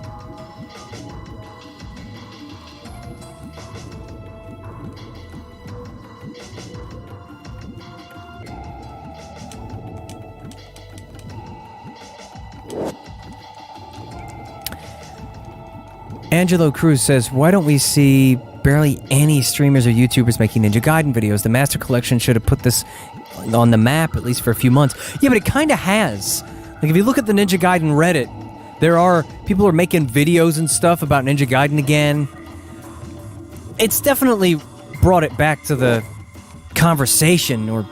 S2: Angelo Cruz says, why don't we see barely any streamers or YouTubers making Ninja Gaiden videos? The Master Collection should have put this on the map, at least for a few months. Yeah, but it kind of has. Like, if you look at the Ninja Gaiden Reddit, people are making videos and stuff about Ninja Gaiden again. It's definitely brought it back to the conversation, or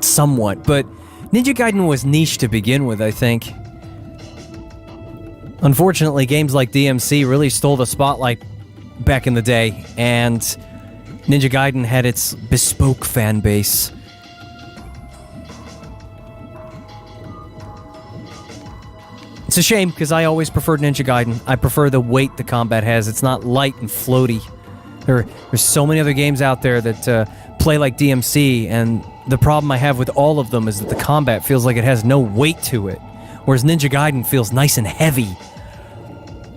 S2: somewhat, but Ninja Gaiden was niche to begin with, I think. Unfortunately, games like DMC really stole the spotlight back in the day, and Ninja Gaiden had its bespoke fan base. It's a shame, because I always preferred Ninja Gaiden. I prefer the weight the combat has. It's not light and floaty. There's so many other games out there that play like DMC, and the problem I have with all of them is that the combat feels like it has no weight to it, whereas Ninja Gaiden feels nice and heavy.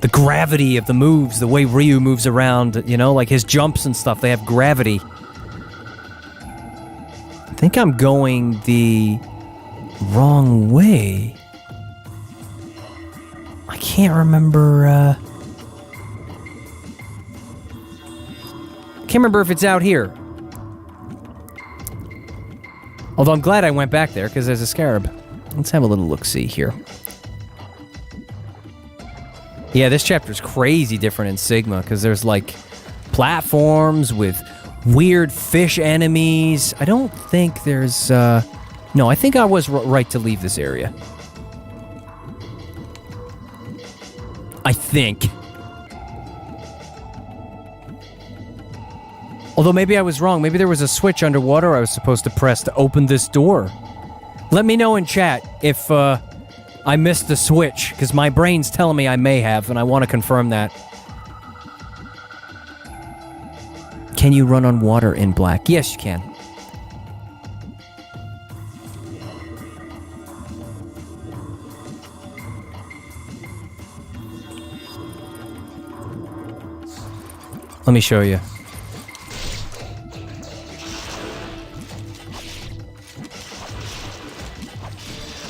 S2: The gravity of the moves, the way Ryu moves around, you know, like his jumps and stuff, they have gravity. I think I'm going the wrong way. I can't remember, can't remember if it's out here. Although I'm glad I went back there, because there's a scarab. Let's have a little look-see here. Yeah, this chapter's crazy different in Sigma, because there's, like, platforms with weird fish enemies. I don't think there's, No, I think I was right to leave this area. I think. Although maybe I was wrong. Maybe there was a switch underwater I was supposed to press to open this door. Let me know in chat if, I missed the switch, because my brain's telling me I may have, and I want to confirm that. Can you run on water in black? Yes, you can. Let me show you.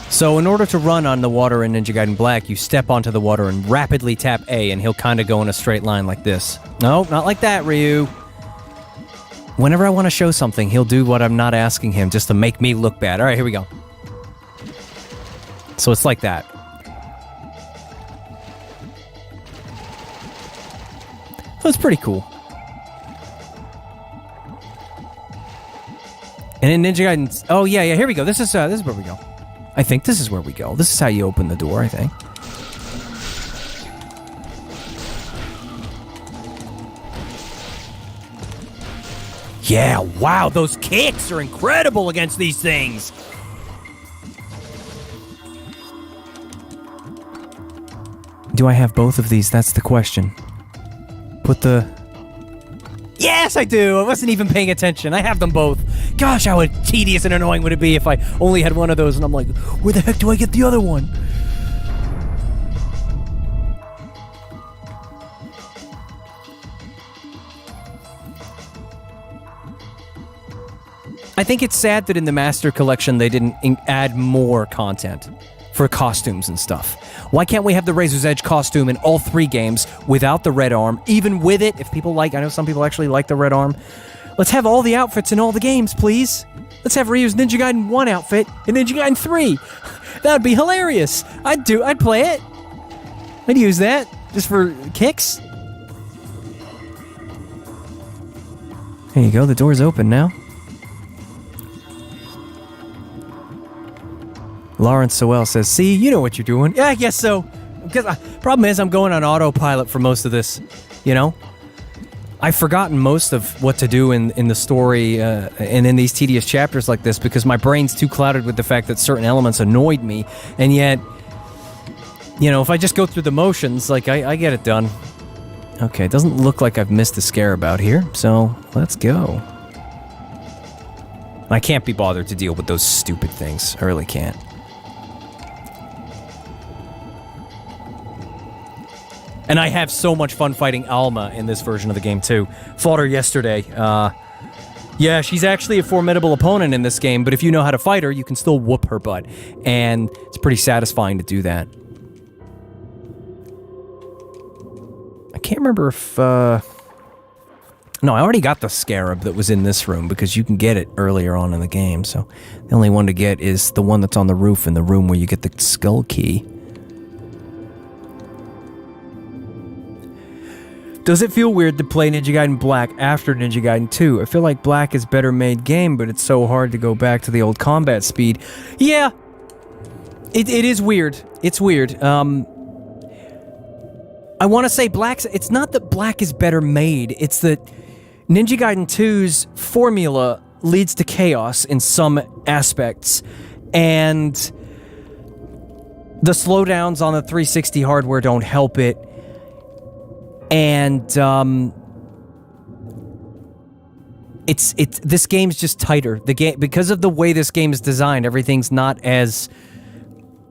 S2: So in order to run on the water in Ninja Gaiden Black, you step onto the water and rapidly tap A, and he'll kind of go in a straight line like this. No, not like that, Ryu. Whenever I want to show something, he'll do what I'm not asking him just to make me look bad. All right, here we go. So it's like that. That's pretty cool. And in Ninja Gaiden... Oh, yeah, here we go. This is where we go. I think this is where we go. This is how you open the door, I think. Yeah, wow, those kicks are incredible against these things! Do I have both of these? That's the question. Put the... Yes, I do! I wasn't even paying attention. I have them both. Gosh, how tedious and annoying would it be if I only had one of those and I'm like, where the heck do I get the other one? I think it's sad that in the Master Collection they didn't add more content for costumes and stuff. Why can't we have the Razor's Edge costume in all 3 games without the red arm, even with it, if people like... I know some people actually like the red arm. Let's have all the outfits in all the games, please. Let's have Ryu's Ninja Gaiden 1 outfit in Ninja Gaiden 3. That would be hilarious. I'd play it. I'd use that just for kicks. There you go, the door's open now. Lawrence Sowell says, see, you know what you're doing. Yeah, I guess so. Because problem is I'm going on autopilot for most of this, you know? I've forgotten most of what to do in the story and in these tedious chapters like this because my brain's too clouded with the fact that certain elements annoyed me, and yet, you know, if I just go through the motions, like, I get it done. Okay, it doesn't look like I've missed a scarab out here, so let's go. I can't be bothered to deal with those stupid things. I really can't. And I have so much fun fighting Alma in this version of the game, too. Fought her yesterday. Yeah, she's actually a formidable opponent in this game, but if you know how to fight her, you can still whoop her butt. And it's pretty satisfying to do that. can't remember if... No, I already got the scarab that was in this room because you can get it earlier on in the game, so the only one to get is the one that's on the roof in the room where you get the skull key. Does it feel weird to play Ninja Gaiden Black after Ninja Gaiden 2? I feel like Black is better made game, but it's so hard to go back to the old combat speed. Yeah, it is weird. It's weird. I want to say Black's... It's not that Black is better made, it's that Ninja Gaiden 2's formula leads to chaos in some aspects, and the slowdowns on the 360 hardware don't help it. And, this game's just tighter. The game, because of the way this game is designed, everything's not as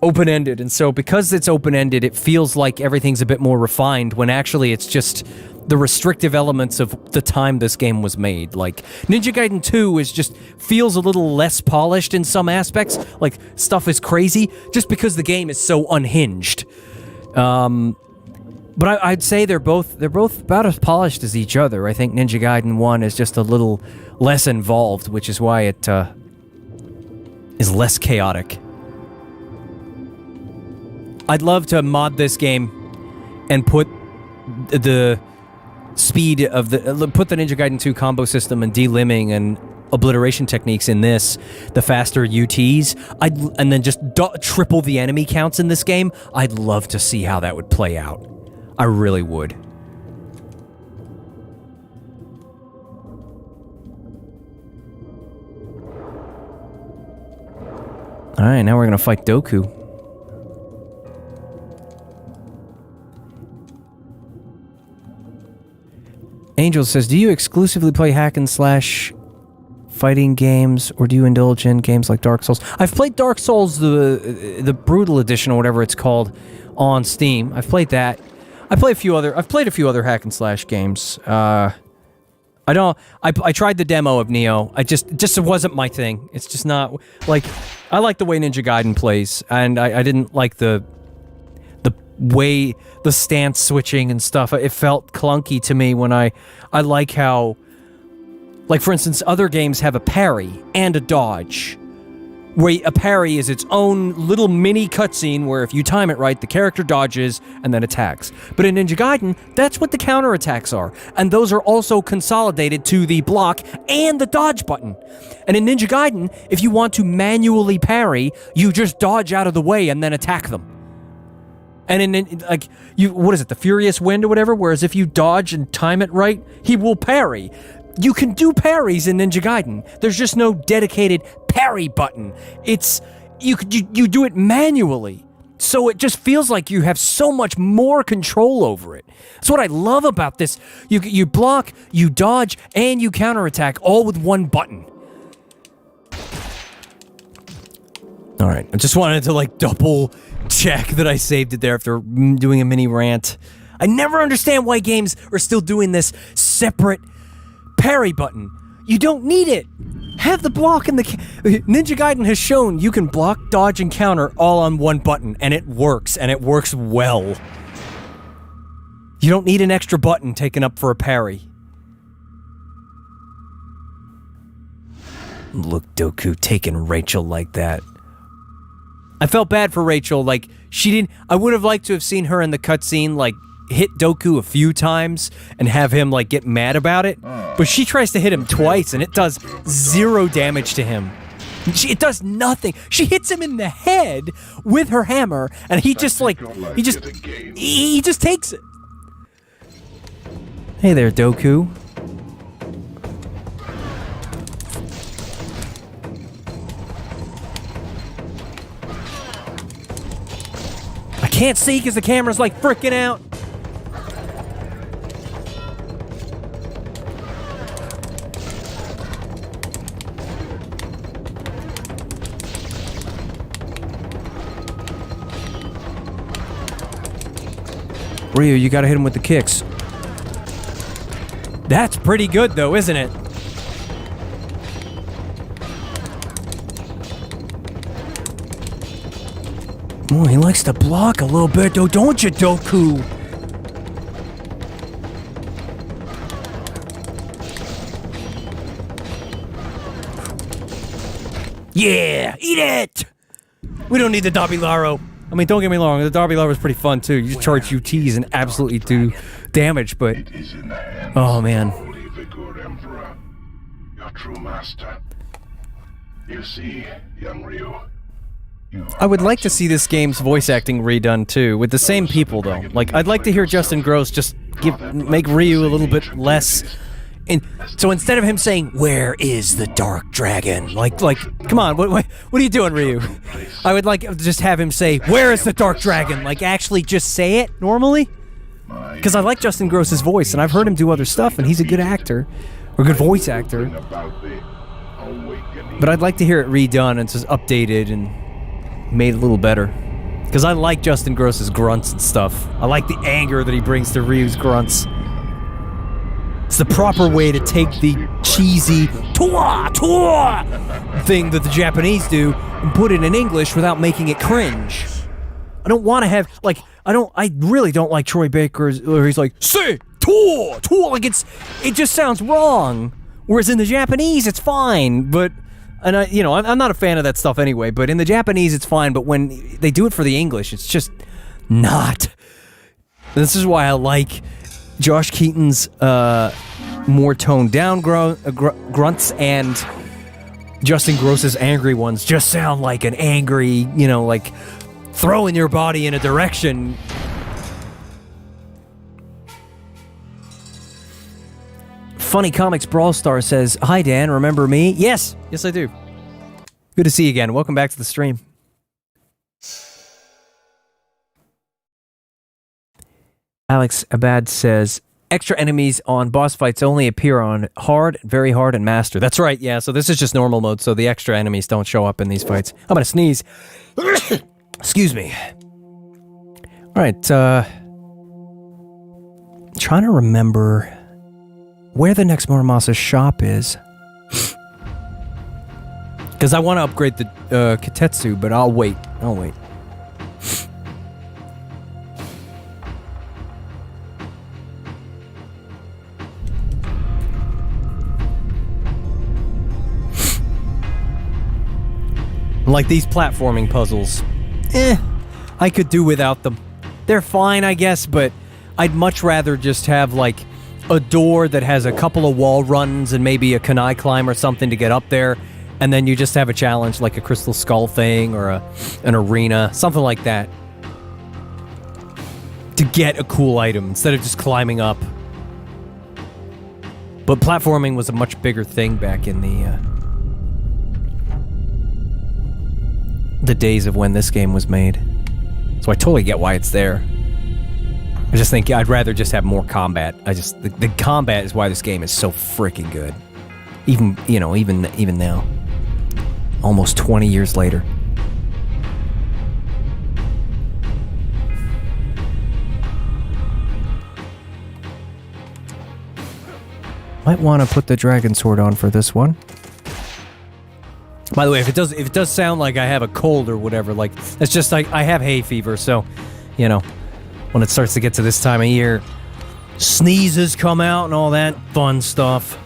S2: open-ended. And so because it's open-ended, it feels like everything's a bit more refined, when actually it's just the restrictive elements of the time this game was made. Like, Ninja Gaiden 2 feels a little less polished in some aspects. Like, stuff is crazy, just because the game is so unhinged. But I'd say they're both about as polished as each other. I think Ninja Gaiden 1 is just a little less involved, which is why it is less chaotic. I'd love to mod this game and put the speed of put the Ninja Gaiden 2 combo system and delimbing and obliteration techniques in this, the faster UTs, and then just triple the enemy counts in this game. I'd love to see how that would play out. I really would. Alright, now we're gonna fight Doku. Angel says, do you exclusively play hack and slash fighting games, or do you indulge in games like Dark Souls? I've played Dark Souls, the Brutal Edition, or whatever it's called, on Steam. I've played that. I've played a few other hack and slash games. I tried the demo of Neo. It wasn't my thing. It's just not, like, I like the way Ninja Gaiden plays, and I didn't like the way the stance switching and stuff. It felt clunky to me when I like how, like, for instance, other games have a parry and a dodge, where a parry is its own little mini cutscene where if you time it right, the character dodges and then attacks. But in Ninja Gaiden, that's what the counterattacks are. And those are also consolidated to the block and the dodge button. And in Ninja Gaiden, if you want to manually parry, you just dodge out of the way and then attack them. And what is it, the Furious Wind or whatever? Whereas if you dodge and time it right, he will parry. You can do parries in Ninja Gaiden. There's just no dedicated parry button. It's you do it manually. So it just feels like you have so much more control over it. That's what I love about this. You block, you dodge, and you counterattack all with one button. All right, I just wanted to double check that I saved it there after doing a mini rant. I never understand why games are still doing this separate parry button. You don't need it. Have the block and the... Ninja Gaiden has shown you can block, dodge, and counter all on one button, and it works well. You don't need an extra button taken up for a parry. Look, Doku taking Rachel like that. I felt bad for Rachel, she didn't... I would have liked to have seen her in the cutscene, hit Doku a few times and have him, get mad about it. But she tries to hit him twice, and it does 0 damage to him. It does nothing. She hits him in the head with her hammer, and he just takes it. Hey there, Doku. I can't see because the camera's freaking out. Ryu, you gotta hit him with the kicks. That's pretty good, though, isn't it? Oh, he likes to block a little bit, though, don't you, Doku? Yeah, eat it! We don't need the Dobby Laro. I mean, don't get me wrong, the Dobby Laro is pretty fun too. You just charge UTs and absolutely do damage, but... Oh, man.
S3: Holy Vigor Emperor, your true master. You see, young Ryu.
S2: I would like to see this game's voice acting redone too, with the same people though. Like, I'd like to hear Justin Gross just make Ryu a little bit less... So instead of him saying, "Where is the Dark Dragon?" Like, come on, what are you doing, Ryu? I would like to just have him say, "Where is the Dark Dragon?" Like, actually just say it normally. Because I like Justin Gross's voice, and I've heard him do other stuff, and he's a good actor, or a good voice actor. But I'd like to hear it redone and just updated and made a little better. Because I like Justin Gross's grunts and stuff. I like the anger that he brings to Ryu's grunts. It's the proper way to take the cheesy "Tua, tua" thing that the Japanese do and put it in English without making it cringe. I don't want to have, like, I really don't like Troy Baker's, where he's like, "Say, tua, tua," like it just sounds wrong. Whereas in the Japanese, it's fine, but, and I'm not a fan of that stuff anyway, but in the Japanese, it's fine, but when they do it for the English, it's just not. This is why I like Josh Keaton's more toned down grunts, and Justin Gross's angry ones just sound like an angry, like throwing your body in a direction. Funny Comics Brawl Star says, "Hi Dan, remember me?" Yes I do. Good to see you again. Welcome back to the stream. Alex Abad says, "Extra enemies on boss fights only appear on hard, very hard, and master." That's right, yeah, so this is just normal mode, so the extra enemies don't show up in these fights. I'm gonna sneeze. Excuse me. Alright, trying to remember where the next Muramasa shop is. Because I want to upgrade the Kitetsu, but I'll wait. Like these platforming puzzles. I could do without them. They're fine, I guess, but I'd much rather just have, like, a door that has a couple of wall runs and maybe a kunai climb or something to get up there, and then you just have a challenge like a Crystal Skull thing or an arena, something like that, to get a cool item instead of just climbing up. But platforming was a much bigger thing back in the days of when this game was made. So I totally get why it's there. I just think I'd rather just have more combat. The combat is why this game is so freaking good. Even now. Almost 20 years later. Might want to put the dragon sword on for this one. By the way, if it does sound like I have a cold or whatever, like, it's just like I have hay fever, so, when it starts to get to this time of year, sneezes come out and all that fun stuff.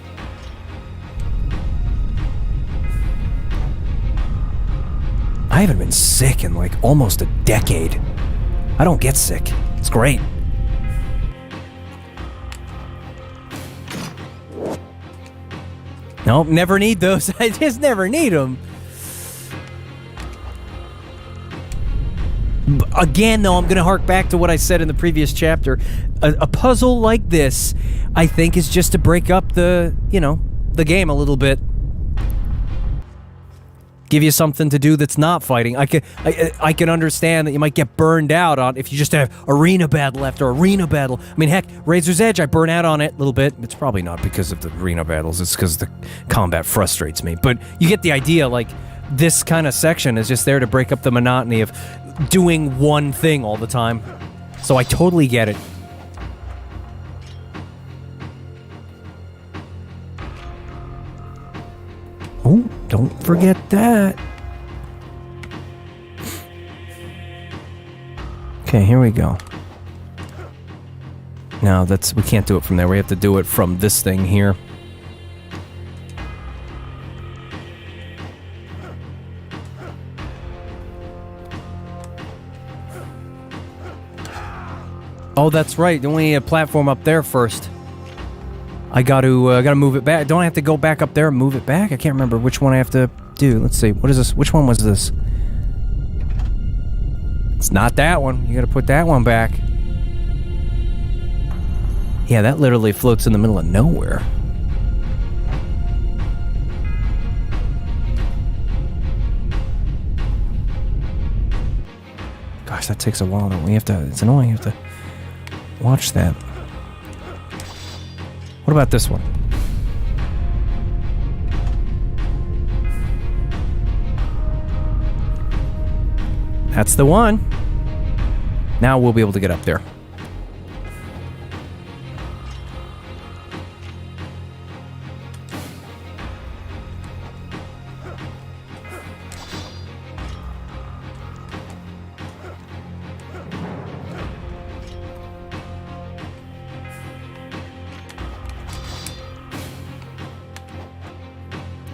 S2: I haven't been sick in like almost a decade. I don't get sick. It's great. Nope, never need those. I just never need them. Again, though, I'm going to hark back to what I said in the previous chapter. A puzzle like this, I think, is just to break up the game a little bit. Give you something to do that's not fighting. I can understand that you might get burned out on if you just have arena battle after arena battle. I mean, heck, Razor's Edge, I burn out on it a little bit. It's probably not because of the arena battles. It's because the combat frustrates me. But you get the idea, like, this kind of section is just there to break up the monotony of doing one thing all the time. So I totally get it. Oh, don't forget that. Okay, here we go. No, we can't do it from there. We have to do it from this thing here. Oh, that's right. Don't we need a platform up there first? I gotta move it back. Don't I have to go back up there and move it back? I can't remember which one I have to do. Let's see. What is this? Which one was this? It's not that one. You gotta put that one back. Yeah, that literally floats in the middle of nowhere. Gosh, that takes a while. We have to. It's annoying. You have to watch that. What about this one? That's the one. Now we'll be able to get up there.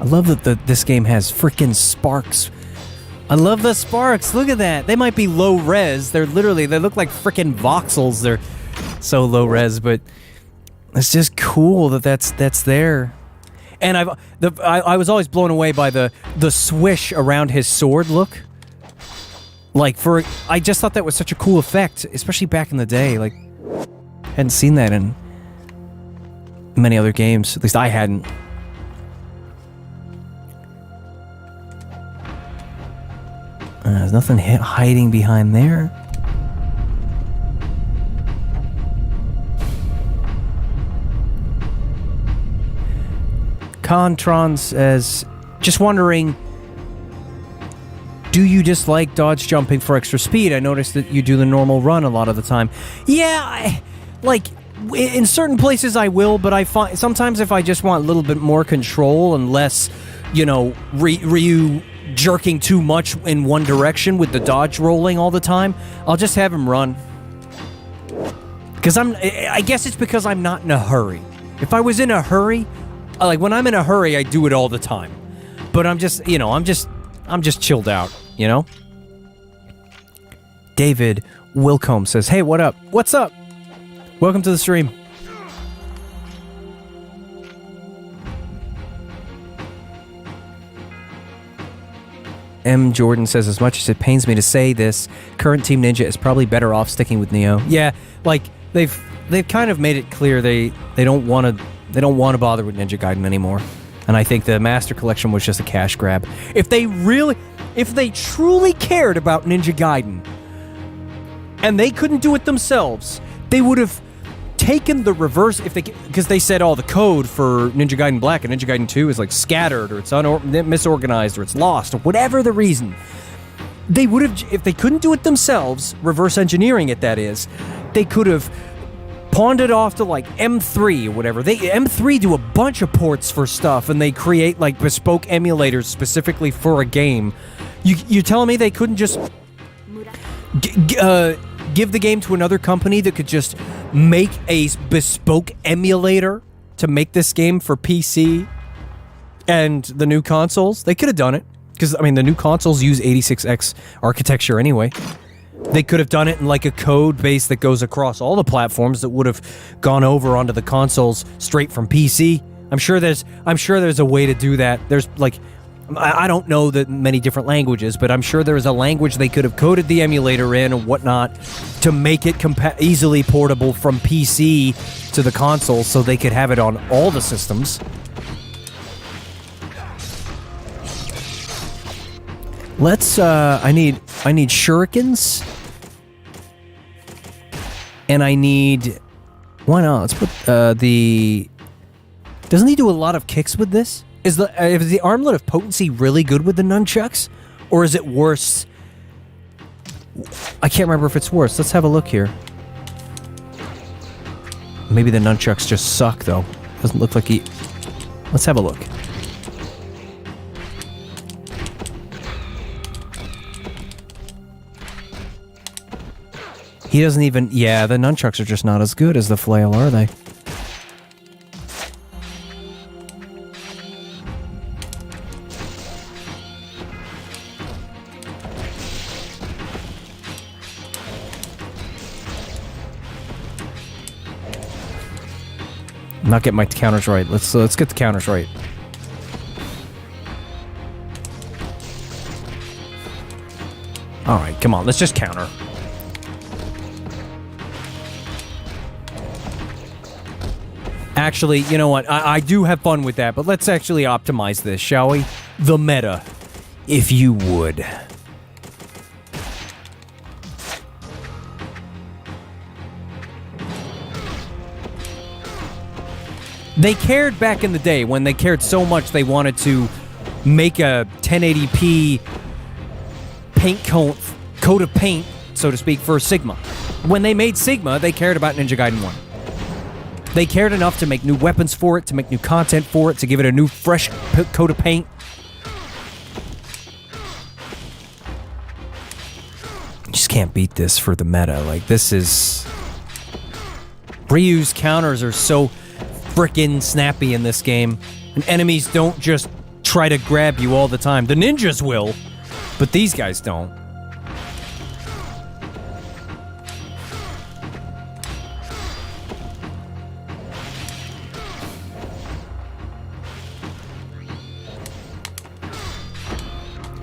S2: I love that this game has freaking sparks. I love the sparks. Look at that. They might be low res. They look like freaking voxels. They're so low res, but it's just cool that's there. And I was always blown away by the swish around his sword look. Like I just thought that was such a cool effect, especially back in the day. Like, hadn't seen that in many other games. At least I hadn't. There's nothing hiding behind there. Contron says, just wondering, do you dislike dodge jumping for extra speed? I noticed that you do the normal run a lot of the time. Yeah, in certain places I will, but I find sometimes if I just want a little bit more control and less, Ryu jerking too much in one direction with the dodge rolling all the time, I'll just have him run. Because I guess it's because I'm not in a hurry. If I was in a hurry, like when I'm in a hurry, I do it all the time. But I'm just, I'm just chilled out, David Wilcombe says, hey, what up? What's up? Welcome to the stream. M. Jordan says, as much as it pains me to say this, current Team Ninja is probably better off sticking with Neo. Yeah, like they've kind of made it clear they don't want to bother with Ninja Gaiden anymore. And I think the Master Collection was just a cash grab. If they truly cared about Ninja Gaiden and they couldn't do it themselves, they would have taken the reverse because they said, the code for Ninja Gaiden Black and Ninja Gaiden 2 is like scattered or it's misorganized or it's lost or whatever the reason. They would have, if they couldn't do it themselves, reverse engineering it, that is, they could have pawned it off to like M3 or whatever. M3 do a bunch of ports for stuff and they create like bespoke emulators specifically for a game. You're telling me they couldn't just give the game to another company that could just make a bespoke emulator to make this game for PC and the new consoles? They could have done it. Because, the new consoles use 86X architecture anyway. They could have done it in like a code base that goes across all the platforms that would have gone over onto the consoles straight from PC. I'm sure there's a way to do that. There's like, I don't know that many different languages, but I'm sure there's a language they could have coded the emulator in and whatnot to make it easily portable from PC to the console so they could have it on all the systems. Let's, I need shurikens. And I need, why not? Let's put, doesn't he do a lot of kicks with this? Is the armlet of potency really good with the nunchucks? Or is it worse? I can't remember if it's worse. Let's have a look here. Maybe the nunchucks just suck, though. Doesn't look like he... Let's have a look. He doesn't even... Yeah, the nunchucks are just not as good as the flail, are they? Not get my counters right. Let's get the counters right. All right, come on. Let's just counter. Actually, you know what? I do have fun with that, but let's actually optimize this, shall we? The meta, if you would. They cared back in the day when they cared so much they wanted to make a 1080p coat of paint, so to speak, for Sigma. When they made Sigma, they cared about Ninja Gaiden 1. They cared enough to make new weapons for it, to make new content for it, to give it a new, fresh coat of paint. You just can't beat this for the meta. Like, this is... Ryu's counters are so frickin' snappy in this game. And enemies don't just try to grab you all the time. The ninjas will, but these guys don't.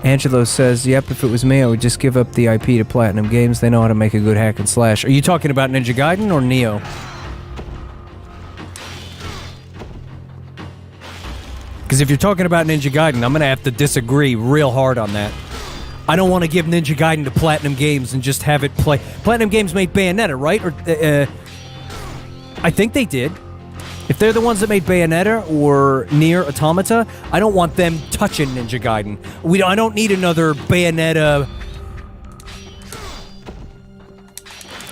S1: Angelo says, yep, if it was me, I would just give up the IP to Platinum Games. They know how to make a good hack and slash.
S2: Are you talking about Ninja Gaiden or Neo? Because if you're talking about Ninja Gaiden, I'm going to have to disagree real hard on that. I don't want to give Ninja Gaiden to Platinum Games and just have it play. Platinum Games made Bayonetta, right? Or I think they did. If they're the ones that made Bayonetta or Nier Automata, I don't want them touching Ninja Gaiden. I don't need another Bayonetta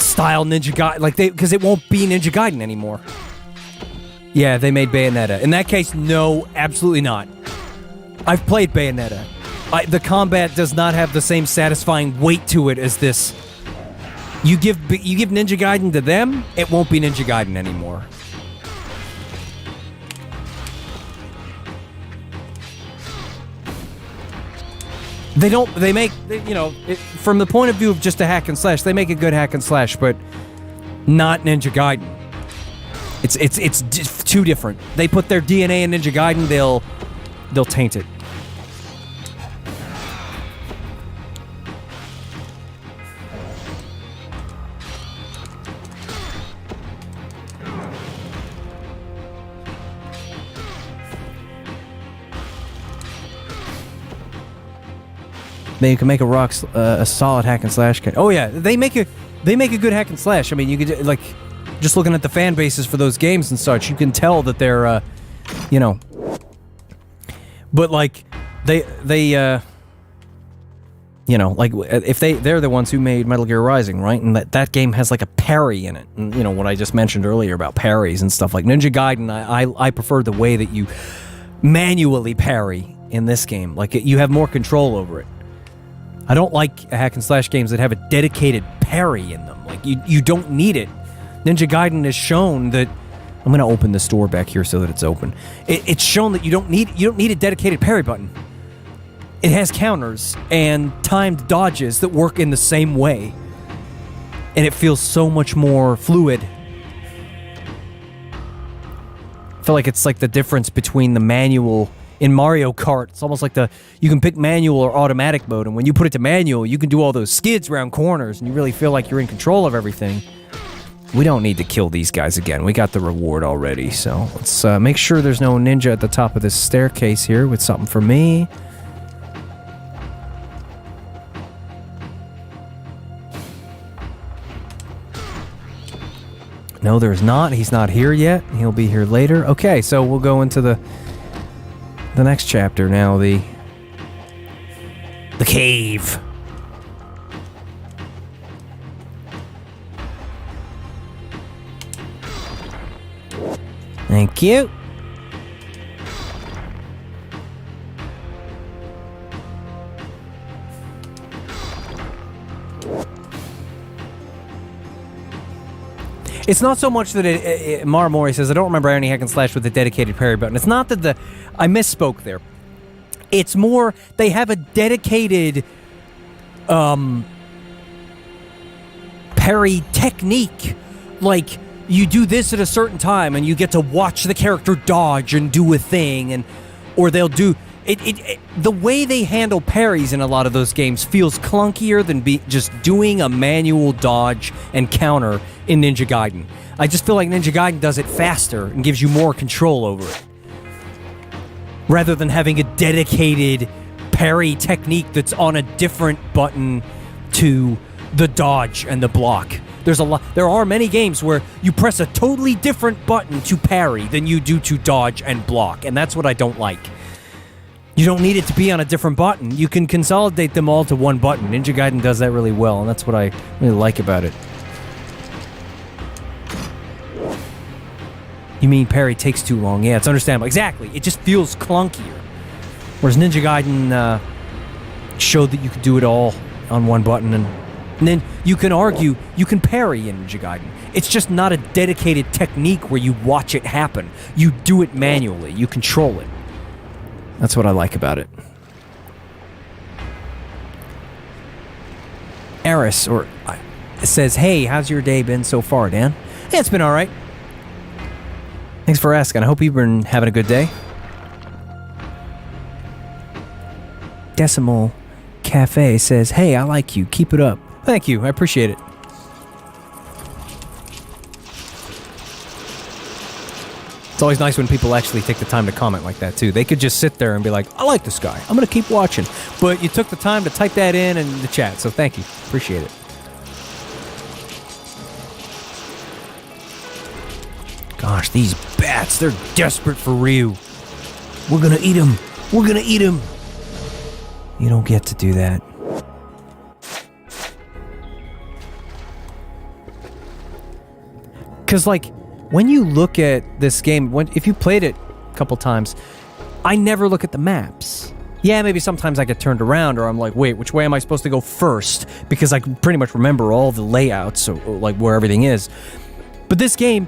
S2: style Ninja Gaiden, like because it won't be Ninja Gaiden anymore. Yeah, they made Bayonetta. In that case, no, absolutely not. I've played Bayonetta. The combat does not have the same satisfying weight to it as this. You give Ninja Gaiden to them, it won't be Ninja Gaiden anymore. They make, you know, from the point of view of just a hack and slash, they make a good hack and slash, but not Ninja Gaiden. It's too different. They put their DNA in Ninja Gaiden, they'll taint it.
S1: They can make a solid hack and slash.
S2: Oh yeah, they make a good hack and slash. I mean, you could like just looking at the fan bases for those games and such, you can tell that they're you know. But like they you know, like if they're the ones who made Metal Gear Rising, right? And that game has like a parry in it. And you know what I just mentioned earlier about parries and stuff like Ninja Gaiden, I prefer the way that you manually parry in this game. Like you have more control over it. I don't like hack and slash games that have a dedicated parry in them. Like you don't need it. Ninja Gaiden has shown that. I'm gonna open this door back here so that it's open. It's shown that you don't need a dedicated parry button. It has counters and timed dodges that work in the same way, and it feels so much more fluid. I feel like it's like the difference between the manual. In Mario Kart, it's almost like you can pick manual or automatic mode, and when you put it to manual, you can do all those skids around corners, and you really feel like you're in control of everything. We don't need to kill these guys again. We got the reward already, so let's make sure there's no ninja at the top of this staircase here with something for me. No, there's not. He's not here yet. He'll be here later. Okay, so we'll go into the next chapter now, the cave. Thank you. It's not so much that Maramori says, I don't remember any hack and slash with a dedicated parry button. It's not that I misspoke there. It's more, they have a dedicated parry technique. Like, you do this at a certain time and you get to watch the character dodge and do a thing, or they'll do it. The way they handle parries in a lot of those games feels clunkier than just doing a manual dodge and counter in Ninja Gaiden. I just feel like Ninja Gaiden does it faster and gives you more control over it, rather than having a dedicated parry technique that's on a different button to the dodge and the block. There are many games where you press a totally different button to parry than you do to dodge and block, and that's what I don't like. You don't need it to be on a different button. You can consolidate them all to one button. Ninja Gaiden does that really well, and that's what I really like about it. You mean parry takes too long? Yeah, it's understandable. Exactly. It just feels clunkier. Whereas Ninja Gaiden showed that you could do it all on one button, and then you can argue you can parry in Ninja Gaiden. It's just not a dedicated technique where you watch it happen. You do it manually. You control it. That's what I like about it. Eris says, "Hey, how's your day been so far, Dan?" Yeah, it's been all right. Thanks for asking. I hope you've been having a good day. Decimal Cafe says, "Hey, I like you. Keep it up." Thank you. I appreciate it. It's always nice when people actually take the time to comment like that, too. They could just sit there and be like, "I like this guy. I'm going to keep watching." But you took the time to type that in the chat, so thank you. Appreciate it. Gosh, these bats, they're desperate for Ryu. We're going to eat him. We're going to eat him. You don't get to do that. Because, like, when you look at this game, if you played it a couple times, I never look at the maps. Yeah, maybe sometimes I get turned around, or I'm like, wait, which way am I supposed to go first? Because I can pretty much remember all the layouts, or like where everything is. But this game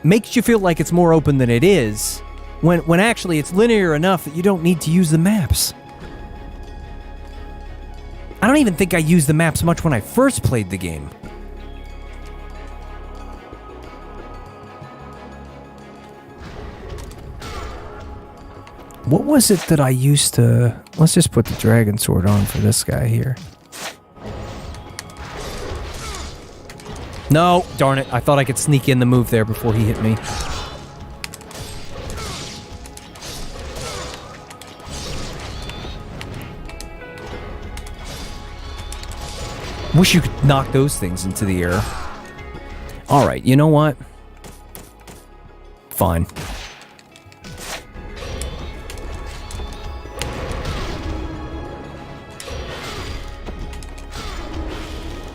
S2: makes you feel like it's more open than it is, when actually it's linear enough that you don't need to use the maps. I don't even think I used the maps much when I first played the game. What was it that I used to... Let's just put the dragon sword on for this guy here. No, darn it. I thought I could sneak in the move there before he hit me. Wish you could knock those things into the air. Alright, you know what? Fine.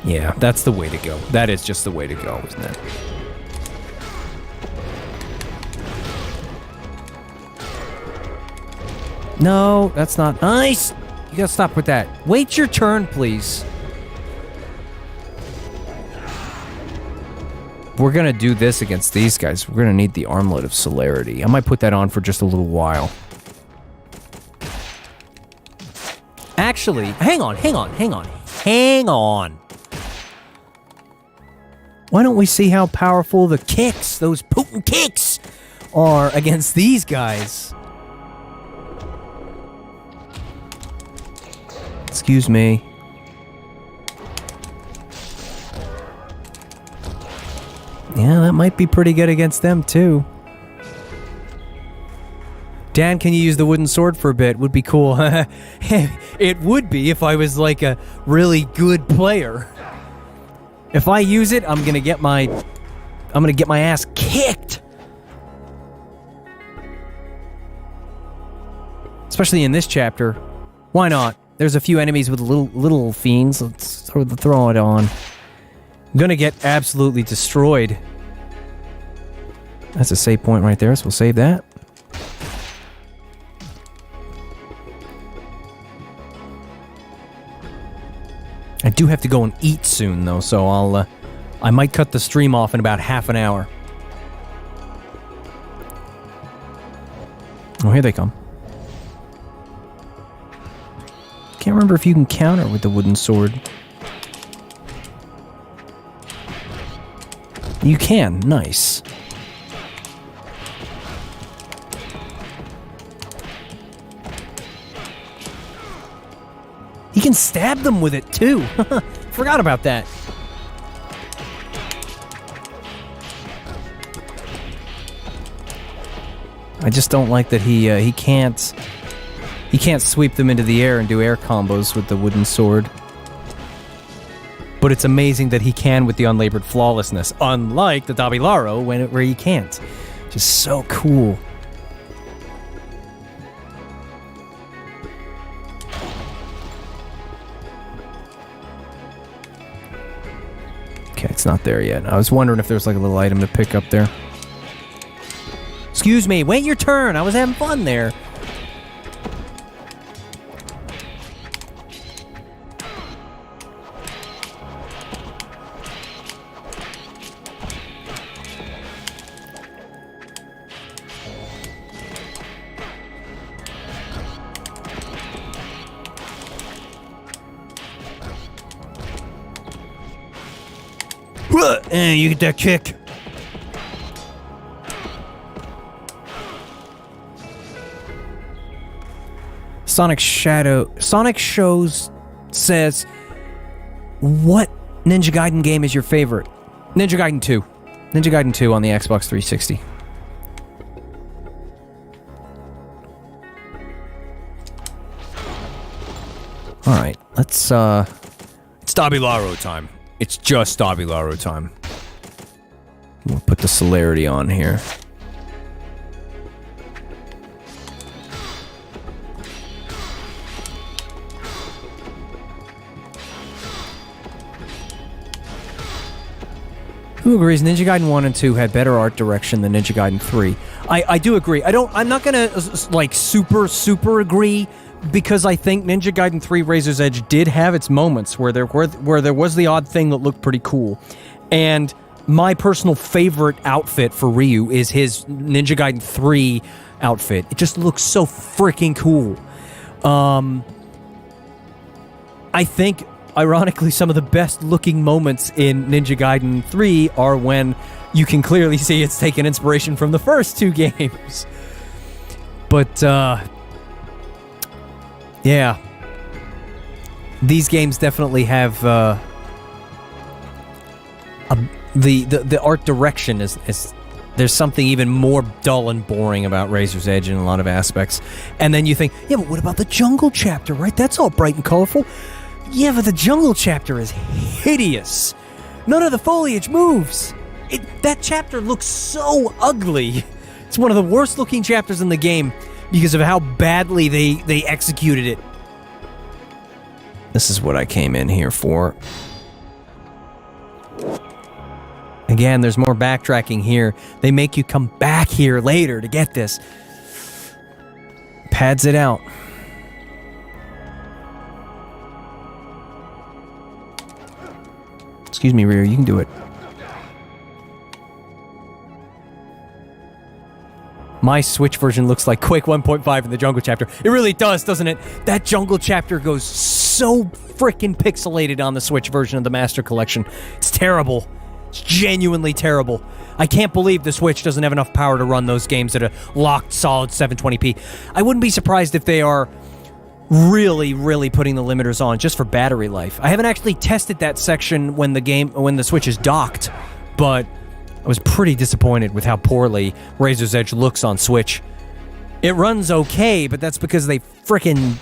S2: Yeah, that's the way to go. That is just the way to go, isn't it? No, that's not nice. You gotta stop with that. Wait your turn, please. We're gonna do this against these guys. We're gonna need the Armlet of Celerity. I might put that on for just a little while. Actually, hang on. Why don't we see how powerful the kicks, those potent kicks, are against these guys? Excuse me. Yeah, that might be pretty good against them, too. Dan, can you use the wooden sword for a bit? Would be cool. It would be if I was, like, a really good player. If I use it, I'm gonna get my ass kicked. Especially in this chapter. Why not? There's a few enemies with little fiends. Let's throw it on. I'm gonna get absolutely destroyed. That's a save point right there, so we'll save that. I do have to go and eat soon, though, so I might cut the stream off in about half an hour. Oh, here they come. Can't remember if you can counter with the wooden sword. You can. Nice. He can stab them with it, too. Forgot about that. I just don't like that he can't sweep them into the air and do air combos with the wooden sword. But it's amazing that he can with the unlabored flawlessness, unlike the Dabilaro where he can't. Just so cool. Okay, it's not there yet. I was wondering if there was like a little item to pick up there. Excuse me, wait your turn. I was having fun there. You get that kick. Sonic Shows says, what Ninja Gaiden game is your favorite? Ninja Gaiden 2. Ninja Gaiden 2 on the Xbox 360. Alright, let's, it's Dabilaro time. It's just Dabilaro time. We'll put the celerity on here. Who agrees Ninja Gaiden 1 and 2 had better art direction than Ninja Gaiden 3? I do agree. I'm not gonna, like, super agree, because I think Ninja Gaiden 3 Razor's Edge did have its moments where there was the odd thing that looked pretty cool. And my personal favorite outfit for Ryu is his Ninja Gaiden 3 outfit. It just looks so freaking cool. I think, ironically, some of the best looking moments in Ninja Gaiden 3 are when you can clearly see it's taken inspiration from the first two games. But, yeah. These games definitely have, the art direction is there's something even more dull and boring about Razor's Edge in a lot of aspects. And then you think, yeah, but what about the jungle chapter, right? That's all bright and colorful. Yeah, but the jungle chapter is hideous. None of the foliage moves. That chapter looks so ugly. It's one of the worst looking chapters in the game because of how badly they executed it. This is what I came in here for. Again, there's more backtracking here. They make you come back here later to get this. Pads it out. Excuse me, Ryu, you can do it. My Switch version looks like Quake 1.5 in the jungle chapter. It really does, doesn't it? That jungle chapter goes so freaking pixelated on the Switch version of the Master Collection. It's terrible. It's genuinely terrible. I can't believe the Switch doesn't have enough power to run those games at a locked, solid 720p. I wouldn't be surprised if they are really putting the limiters on just for battery life. I haven't actually tested that section when the Switch is docked, but I was pretty disappointed with how poorly Razor's Edge looks on Switch. It runs okay, but that's because they frickin'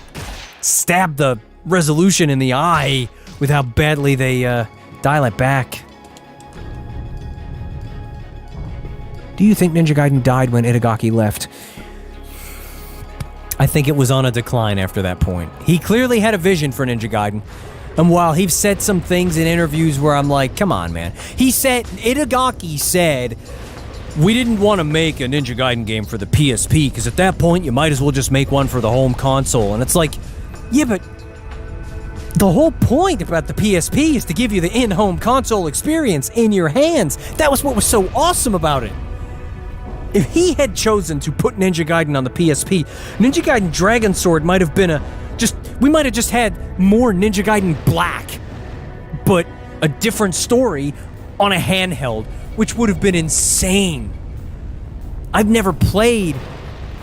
S2: stabbed the resolution in the eye with how badly they dial it back. Do you think Ninja Gaiden died when Itagaki left? I think it was on a decline after that point. He clearly had a vision for Ninja Gaiden. And while he's said some things in interviews where I'm like, come on, man. Itagaki said, we didn't want to make a Ninja Gaiden game for the PSP, because at that point, you might as well just make one for the home console. And it's like, yeah, but the whole point about the PSP is to give you the in-home console experience in your hands. That was what was so awesome about it. If he had chosen to put Ninja Gaiden on the PSP, Ninja Gaiden Dragon Sword might have been we might have just had more Ninja Gaiden Black, but a different story on a handheld which would have been insane. I've never played...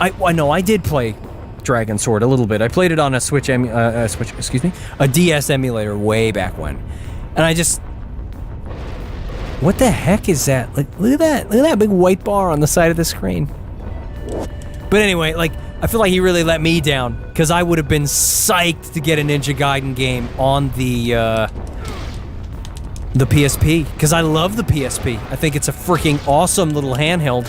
S2: I know I did play Dragon Sword a little bit. I played it on a a DS emulator way back when. And I just... What the heck is that? Like, look at that big white bar on the side of the screen. But anyway, like, I feel like he really let me down, because I would have been psyched to get a Ninja Gaiden game on the PSP, because I love the PSP. I think it's a freaking awesome little handheld.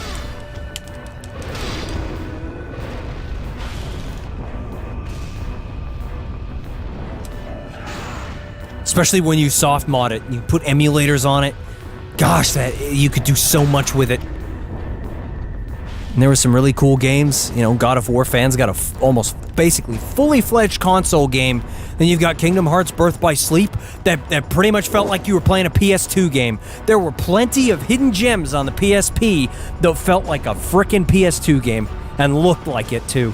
S2: Especially when you soft mod it, you put emulators on it. Gosh, that you could do so much with it. And there were some really cool games. You know, God of War fans got a almost basically fully fledged console game. Then you've got Kingdom Hearts Birth by Sleep that pretty much felt like you were playing a PS2 game. There were plenty of hidden gems on the PSP that felt like a frickin' PS2 game and looked like it too.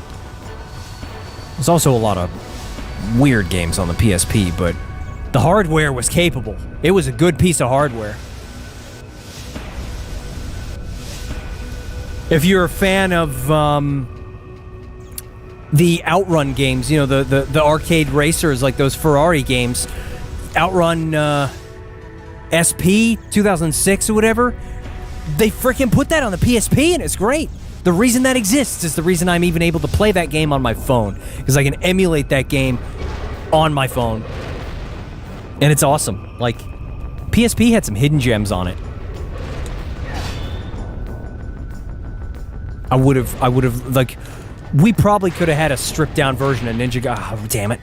S2: There's also a lot of weird games on the PSP, but the hardware was capable. It was a good piece of hardware. If you're a fan of the Outrun games, you know, the arcade racers, like those Ferrari games, Outrun SP 2006 or whatever, they freaking put that on the PSP and it's great. The reason that exists is the reason I'm even able to play that game on my phone, because I can emulate that game on my phone. And it's awesome. Like, PSP had some hidden gems on it. I would have, like, we probably could have had a stripped-down version of Ninja Gaiden. Oh, damn it.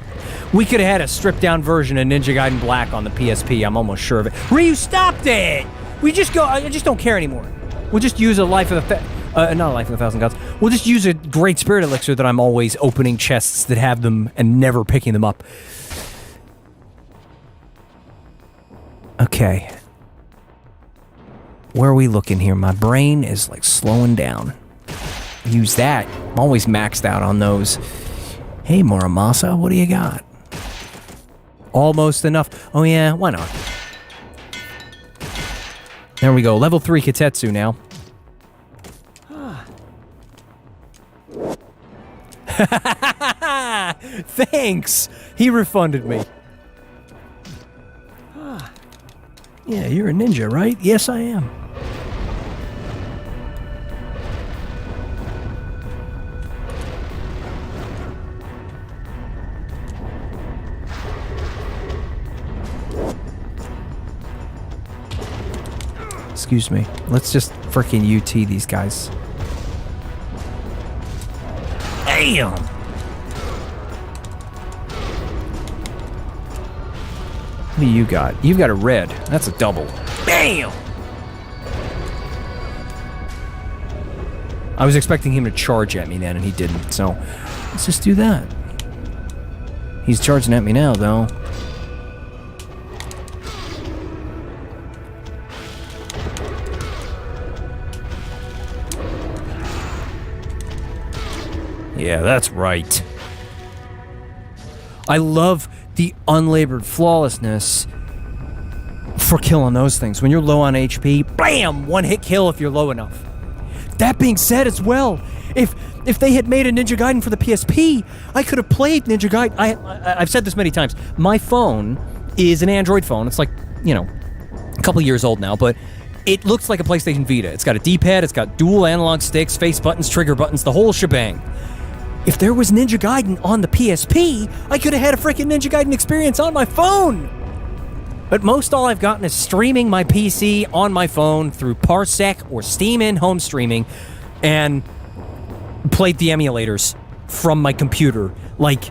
S2: We could have had a stripped-down version of Ninja Gaiden Black on the PSP. I'm almost sure of it. Ryu, stop it! I just don't care anymore. We'll just use a Life of the... not a Life of a Thousand Gods. We'll just use a Great Spirit Elixir that I'm always opening chests that have them and never picking them up. Okay. Where are we looking here? My brain is, like, slowing down. Use that. I'm always maxed out on those. Hey, Muramasa, what do you got? Almost enough. Oh, yeah, why not? There we go. Level 3 Kitetsu now. Thanks! He refunded me. Yeah, you're a ninja, right? Yes, I am. Excuse me. Let's just frickin' UT these guys. Damn! What do you got? You've got a red. That's a double. Bam! I was expecting him to charge at me then, and he didn't, so let's just do that. He's charging at me now, though. Yeah, that's right. I love the unlabored flawlessness for killing those things. When you're low on HP, bam! One hit kill if you're low enough. That being said as well, if they had made a Ninja Gaiden for the PSP, I could have played Ninja Gaiden. I've said this many times. My phone is an Android phone. It's like, you know, a couple years old now, but it looks like a PlayStation Vita. It's got a D-pad, it's got dual analog sticks, face buttons, trigger buttons, the whole shebang. If there was Ninja Gaiden on the PSP, I could have had a freaking Ninja Gaiden experience on my phone! But most all I've gotten is streaming my PC on my phone through Parsec or Steam in-home streaming, and played the emulators from my computer. Like,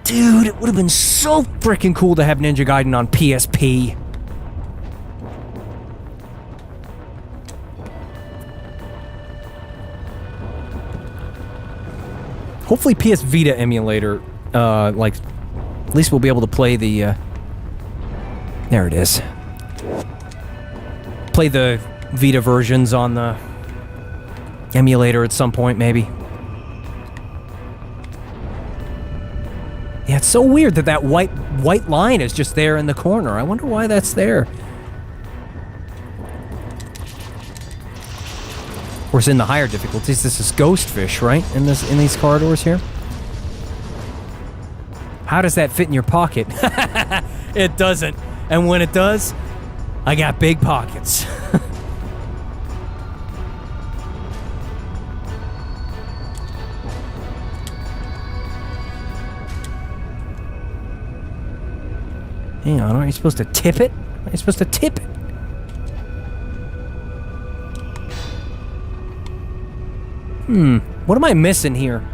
S2: dude, it would have been so freaking cool to have Ninja Gaiden on PSP. Hopefully PS Vita emulator, like, at least we'll be able to play the, there it is. Play the Vita versions on the emulator at some point, maybe. Yeah, it's so weird that that white line is just there in the corner. I wonder why that's there. course, in the higher difficulties, this is ghost fish, right? In these corridors here. How does that fit in your pocket? It doesn't. And when it does, I got big pockets. Hang on, aren't you supposed to tip it? Aren't you supposed to tip it? What am I missing here?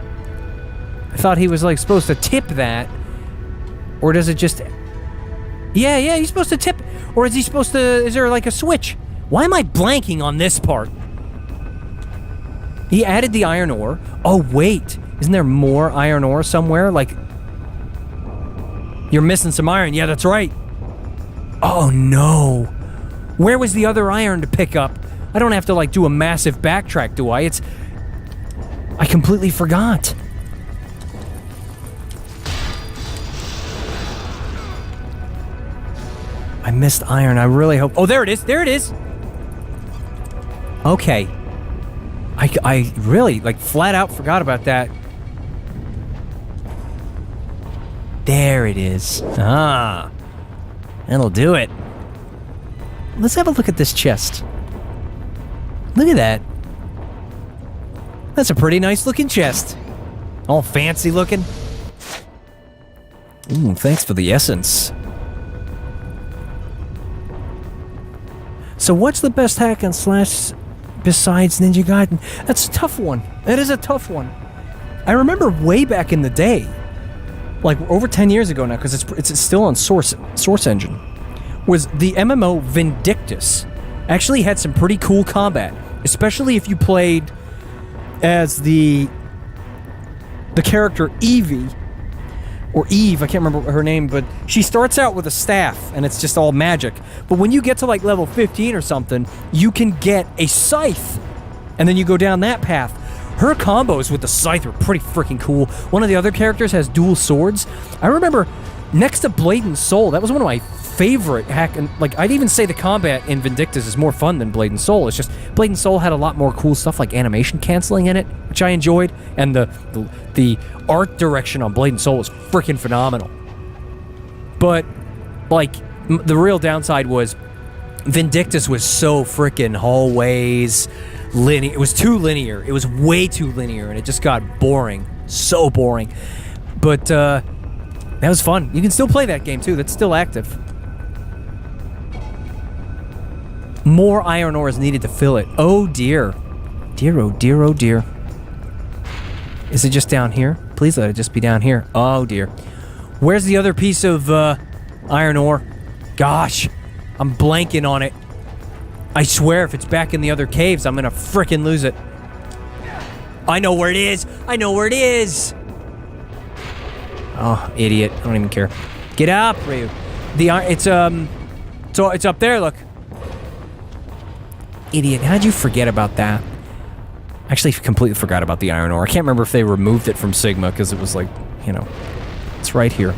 S2: I thought he was, like, supposed to tip that. Or does it just... Yeah, he's supposed to tip... Or is he supposed to... Is there, like, a switch? Why am I blanking on this part? He added the iron ore. Oh, wait. Isn't there more iron ore somewhere? Like... You're missing some iron. Yeah, that's right. Oh, no. Where was the other iron to pick up? I don't have to, like, do a massive backtrack, do I? I completely forgot. I missed iron. I really hope... Oh, there it is. There it is. Okay. I really, like, flat out forgot about that. There it is. Ah. That'll do it. Let's have a look at this chest. Look at that. That's a pretty nice looking chest. All fancy looking. Ooh, thanks for the essence. So what's the best hack and slash besides Ninja Gaiden? That's a tough one. That is a tough one. I remember way back in the day, like over 10 years ago now, because it's still on Source Engine, was the MMO Vindictus. Actually had some pretty cool combat, especially if you played as the character Evie, or Eve, I can't remember her name, but she starts out with a staff, and it's just all magic. But when you get to like level 15 or something, you can get a scythe, and then you go down that path. Her combos with the scythe are pretty freaking cool. One of the other characters has dual swords. I remember next to Blade and Soul, that was one of my favorite hack, and like I'd even say the combat in Vindictus is more fun than Blade and Soul. It's just Blade and Soul had a lot more cool stuff like animation canceling in it, which I enjoyed, and the art direction on Blade and Soul was freaking phenomenal. But like the real downside was Vindictus was so freaking hallways, linear. It was too linear. It was way too linear, and it just got boring. So boring. But that was fun. You can still play that game too. That's still active. More iron ore is needed to fill it. Oh dear. Dear, oh dear, oh dear. Is it just down here? Please let it just be down here. Oh dear. Where's the other piece of iron ore? Gosh, I'm blanking on it. I swear if it's back in the other caves, I'm gonna frickin' lose it. I know where it is. I know where it is. Oh, idiot. I don't even care. Get up, Ryu. It's up there, look. Idiot, how'd you forget about that? I actually completely forgot about the iron ore. I can't remember if they removed it from Sigma, because it was like, you know, it's right here.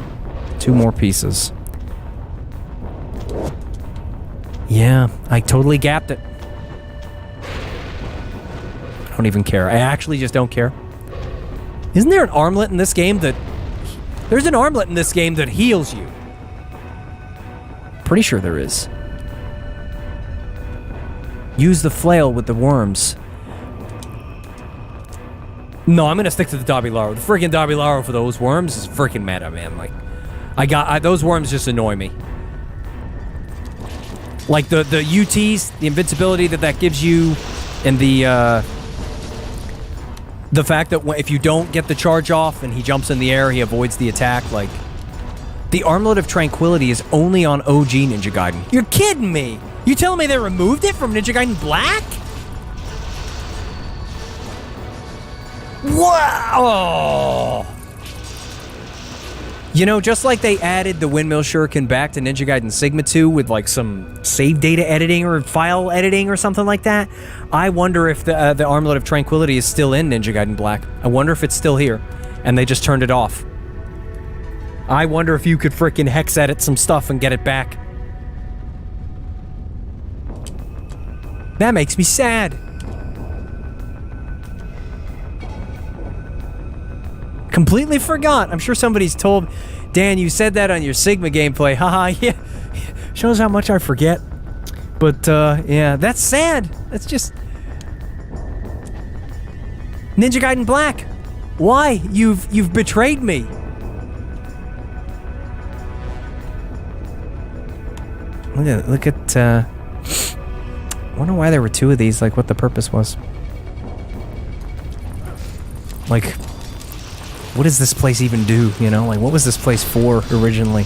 S2: 2 more pieces. Yeah, I totally gapped it. I don't even care. I actually just don't care. Isn't there an armlet in this game that... There's an armlet in this game that heals you. Pretty sure there is. Use the flail with the worms. No, I'm gonna stick to the Dabilaro. The freaking Dabilaro for those worms is freaking meta, man. Like, those worms just annoy me. Like the UTs, the invincibility that gives you, and the fact that if you don't get the charge off and he jumps in the air, he avoids the attack. Like, the Armlet of Tranquility is only on OG Ninja Gaiden. You're kidding me! You telling me they removed it from Ninja Gaiden Black? Wow! You know, just like they added the Windmill Shuriken back to Ninja Gaiden Sigma 2 with like some save data editing or file editing or something like that, I wonder if the Armlet of Tranquility is still in Ninja Gaiden Black. I wonder if it's still here, and they just turned it off. I wonder if you could frickin' hex edit some stuff and get it back. That makes me sad. Completely forgot. I'm sure somebody's told, Dan, you said that on your Sigma gameplay. Haha, yeah. Shows how much I forget. But, yeah, that's sad. That's just... Ninja Gaiden Black. Why? You've betrayed me. Look at, I wonder why there were two of these, like what the purpose was. Like, what does this place even do, you know? Like, what was this place for originally?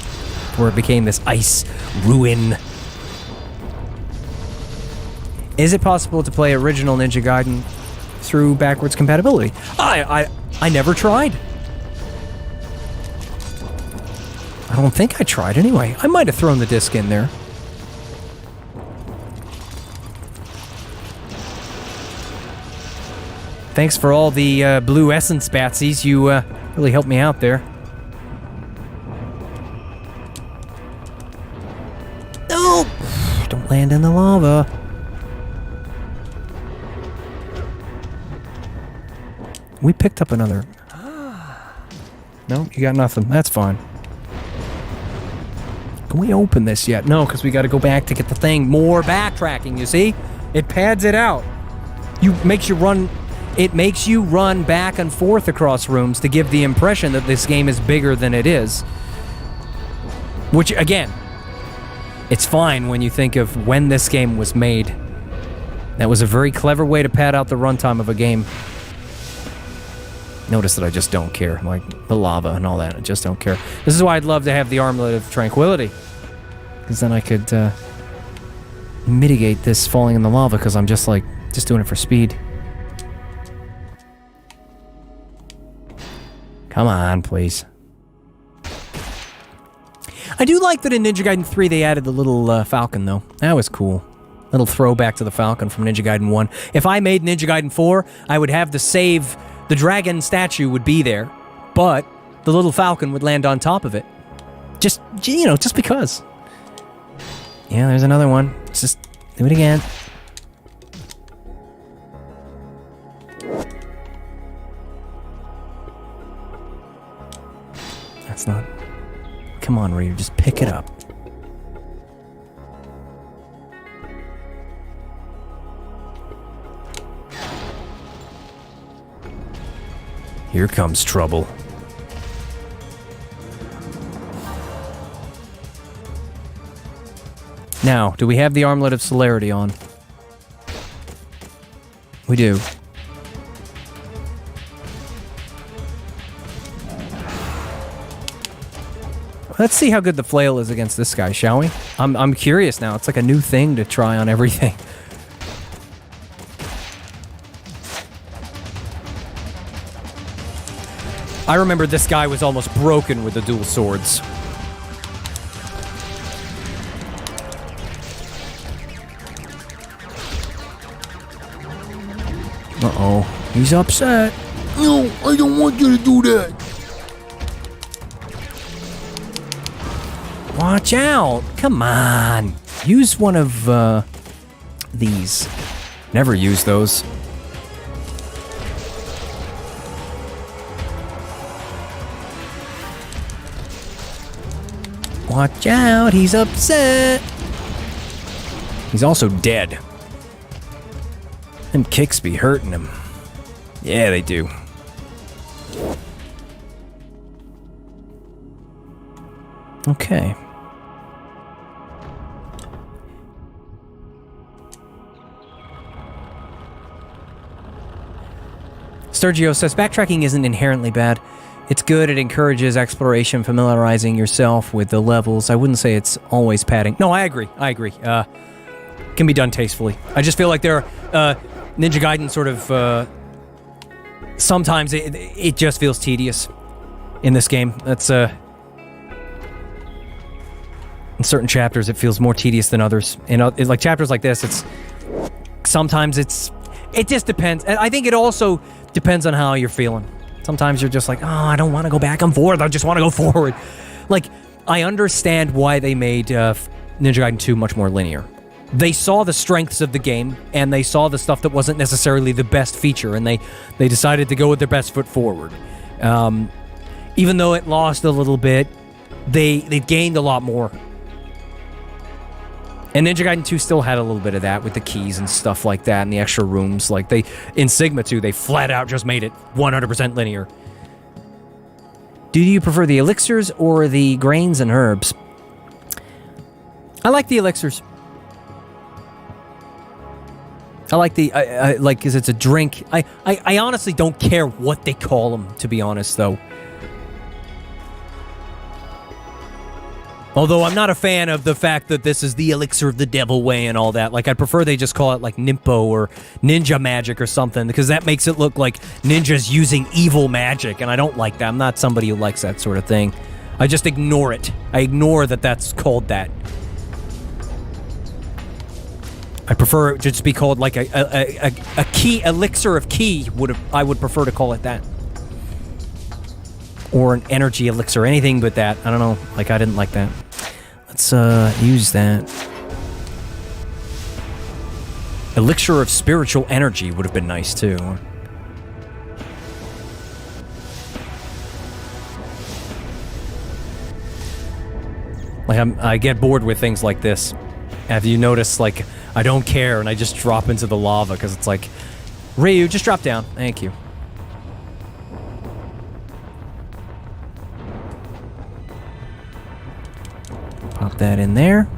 S2: Where it became this ice ruin. Is it possible to play original Ninja Gaiden through backwards compatibility? I never tried. I don't think I tried anyway. I might have thrown the disc in there. Thanks for all the blue essence batsies. You really helped me out there. No! Don't land in the lava. We picked up another... No, you got nothing. That's fine. Can we open this yet? No, because we got to go back to get the thing. More backtracking, you see? It pads it out. It makes you run back and forth across rooms to give the impression that this game is bigger than it is. Which, again, it's fine when you think of when this game was made. That was a very clever way to pad out the runtime of a game. Notice that I just don't care. Like, the lava and all that, I just don't care. This is why I'd love to have the Armlet of Tranquility. Because then I could mitigate this falling in the lava, because I'm just doing it for speed. Come on, please. I do like that in Ninja Gaiden 3 they added the little falcon, though. That was cool. Little throwback to the falcon from Ninja Gaiden 1. If I made Ninja Gaiden 4, I would have the save... The dragon statue would be there, but the little falcon would land on top of it. Just, you know, just because. Yeah, there's another one. Let's just do it again. That's not... Come on, Ryu, just pick it up. Here comes trouble. Now, do we have the Armlet of Celerity on? We do. Let's see how good the flail is against this guy, shall we? I'm curious now. It's like a new thing to try on everything. I remember this guy was almost broken with the dual swords. Uh-oh. He's upset.
S4: No, I don't want you to do that.
S2: Watch out. Come on. Use one of, these. Never use those. Watch out, he's upset. He's also dead. Them kicks be hurting him. Yeah, they do. Okay. Sergio says, backtracking isn't inherently bad. It's good, it encourages exploration, familiarizing yourself with the levels. I wouldn't say it's always padding. No, I agree. Can be done tastefully. I just feel like there are, Ninja Gaiden sort of, sometimes it just feels tedious in this game. That's, in certain chapters it feels more tedious than others. In like chapters like this, it just depends. And I think it also depends on how you're feeling. Sometimes you're just like, oh, I don't want to go back and forth. I just want to go forward. Like, I understand why they made Ninja Gaiden 2 much more linear. They saw the strengths of the game, and they saw the stuff that wasn't necessarily the best feature, and they decided to go with their best foot forward. even though it lost a little bit, they gained a lot more. And Ninja Gaiden 2 still had a little bit of that with the keys and stuff like that and the extra rooms. Like in Sigma 2, they flat out just made it 100% linear. Do you prefer the elixirs or the grains and herbs? I like the elixirs. I like the, like, because it's a drink. I honestly don't care what they call them, to be honest, though. Although I'm not a fan of the fact that this is the elixir of the devil way and all that. Like, I'd prefer they just call it, like, Nimpo or Ninja Magic or something, because that makes it look like ninjas using evil magic, and I don't like that. I'm not somebody who likes that sort of thing. I just ignore it. I ignore that that's called that. I prefer it to just be called, like, a key, elixir of key, I would prefer to call it that. Or an energy elixir, anything but that. I don't know, like, I didn't like that. Let's, use that. Elixir of spiritual energy would have been nice, too. Like, I get bored with things like this. Have you noticed, like, I don't care, and I just drop into the lava, because it's like, Ryu, just drop down. Thank you. Pop that in there.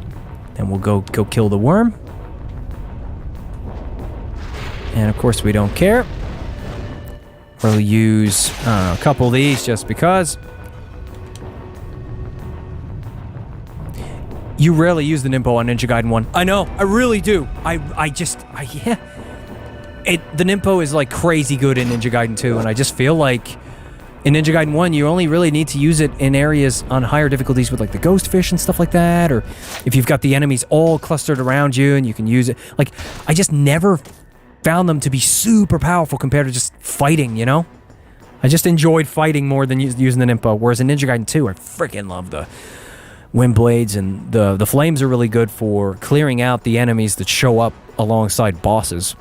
S2: Then we'll go kill the worm. And of course we don't care. We'll use a couple of these just because. You rarely use the Nimpo on Ninja Gaiden 1. I know, I really do. Yeah. The Nimpo is like crazy good in Ninja Gaiden 2, and I just feel like in Ninja Gaiden 1, you only really need to use it in areas on higher difficulties with, like, the ghost fish and stuff like that, or if you've got the enemies all clustered around you and you can use it. Like, I just never found them to be super powerful compared to just fighting, you know? I just enjoyed fighting more than using the Nimpo, whereas in Ninja Gaiden 2, I freaking love the wind blades, and the flames are really good for clearing out the enemies that show up alongside bosses.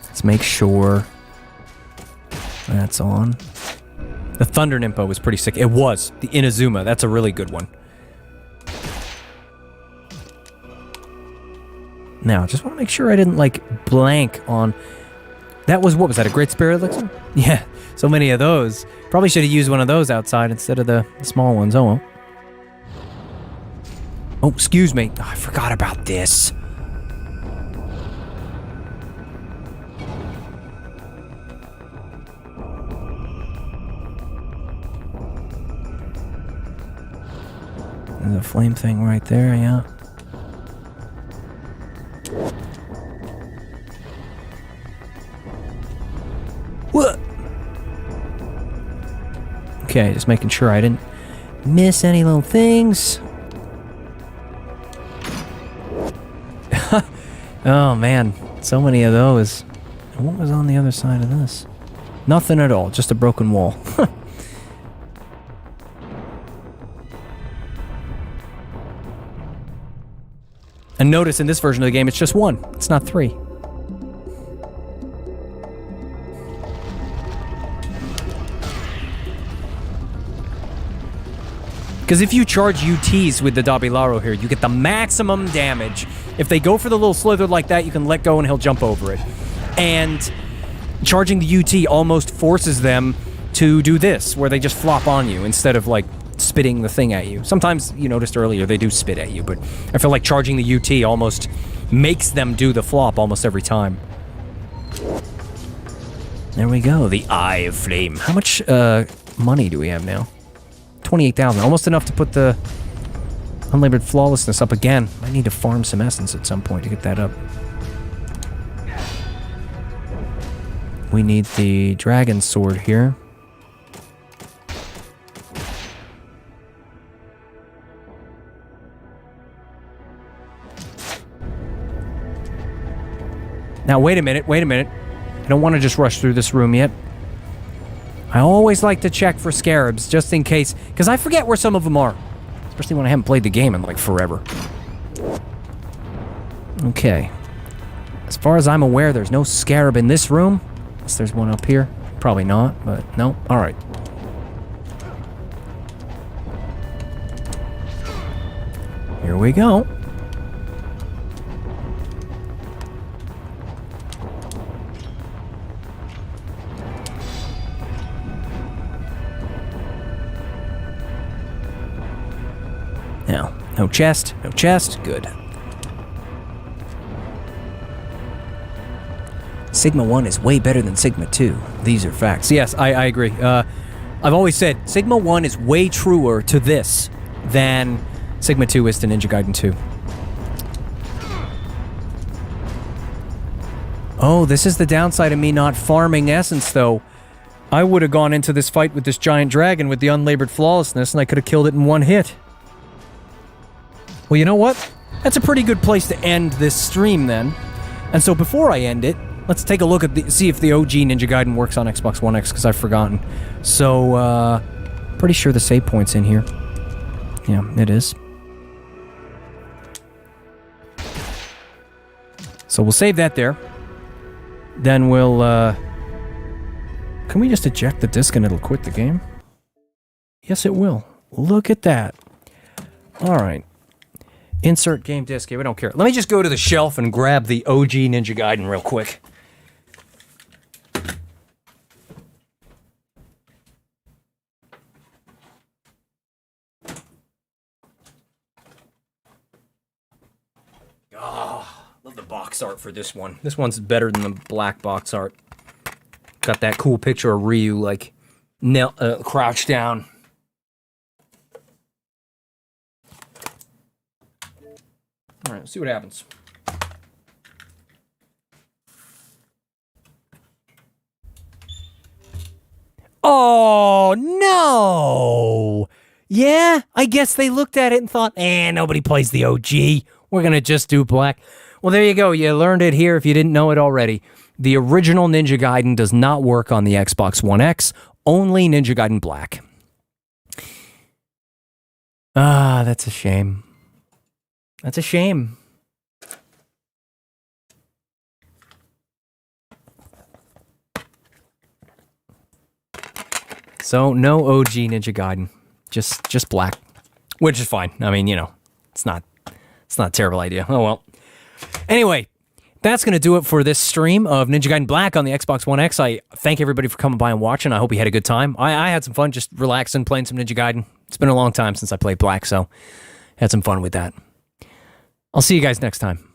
S2: Let's make sure that's on. The Thunder Nimpo was pretty sick. It was. The Inazuma, that's a really good one. Now, just want to make sure I didn't, like, blank on... That was, what was that, a Great Spirit Elixir? Yeah, so many of those. Probably should have used one of those outside instead of the small ones. Oh, well. Oh, excuse me. Oh, I forgot about this. There's a flame thing right there, yeah. What? Okay, just making sure I didn't miss any little things. Oh man, so many of those. And what was on the other side of this? Nothing at all, just a broken wall. And notice in this version of the game, it's just one. It's not three. Because if you charge UTs with the Dabilaro here, you get the maximum damage. If they go for the little slither like that, you can let go and he'll jump over it. And charging the UT almost forces them to do this, where they just flop on you instead of, like, spitting the thing at you. Sometimes, you noticed earlier, they do spit at you, but I feel like charging the UT almost makes them do the flop almost every time. There we go, the Eye of Flame. How much money do we have now? 28,000, almost enough to put the Unlaboured Flawlessness up again. I need to farm some essence at some point to get that up. We need the Dragon Sword here. Now, wait a minute. I don't want to just rush through this room yet. I always like to check for scarabs, just in case, because I forget where some of them are. Especially when I haven't played the game in, like, forever. Okay. As far as I'm aware, there's no scarab in this room. Unless there's one up here. Probably not, but no. Alright. Here we go. Now, no chest, no chest. Good. Sigma 1 is way better than Sigma 2. These are facts. Yes, I agree. I've always said Sigma 1 is way truer to this than Sigma 2 is to Ninja Gaiden 2. Oh, this is the downside of me not farming essence, though. I would have gone into this fight with this giant dragon with the unlabored flawlessness, and I could have killed it in one hit. Well, you know what? That's a pretty good place to end this stream, then. And so before I end it, let's take a look at see if the OG Ninja Gaiden works on Xbox One X, because I've forgotten. So, pretty sure the save point's in here. Yeah, it is. So we'll save that there. Then we'll, can we just eject the disc and it'll quit the game? Yes, it will. Look at that. Alright. Insert game disc. Yeah, we don't care. Let me just go to the shelf and grab the OG Ninja Gaiden real quick. Love the box art for this one. This one's better than the black box art. Got that cool picture of Ryu, like, crouched down. Alright, let's see what happens. Oh, no! Yeah, I guess they looked at it and thought, nobody plays the OG. We're gonna just do black. Well, there you go. You learned it here if you didn't know it already. The original Ninja Gaiden does not work on the Xbox One X, only Ninja Gaiden Black. Ah, that's a shame. That's a shame. So, no OG Ninja Gaiden. Just black. Which is fine. I mean, you know, it's not a terrible idea. Oh well. Anyway, that's going to do it for this stream of Ninja Gaiden Black on the Xbox One X. I thank everybody for coming by and watching. I hope you had a good time. I had some fun just relaxing, playing some Ninja Gaiden. It's been a long time since I played Black, so had some fun with that. I'll see you guys next time.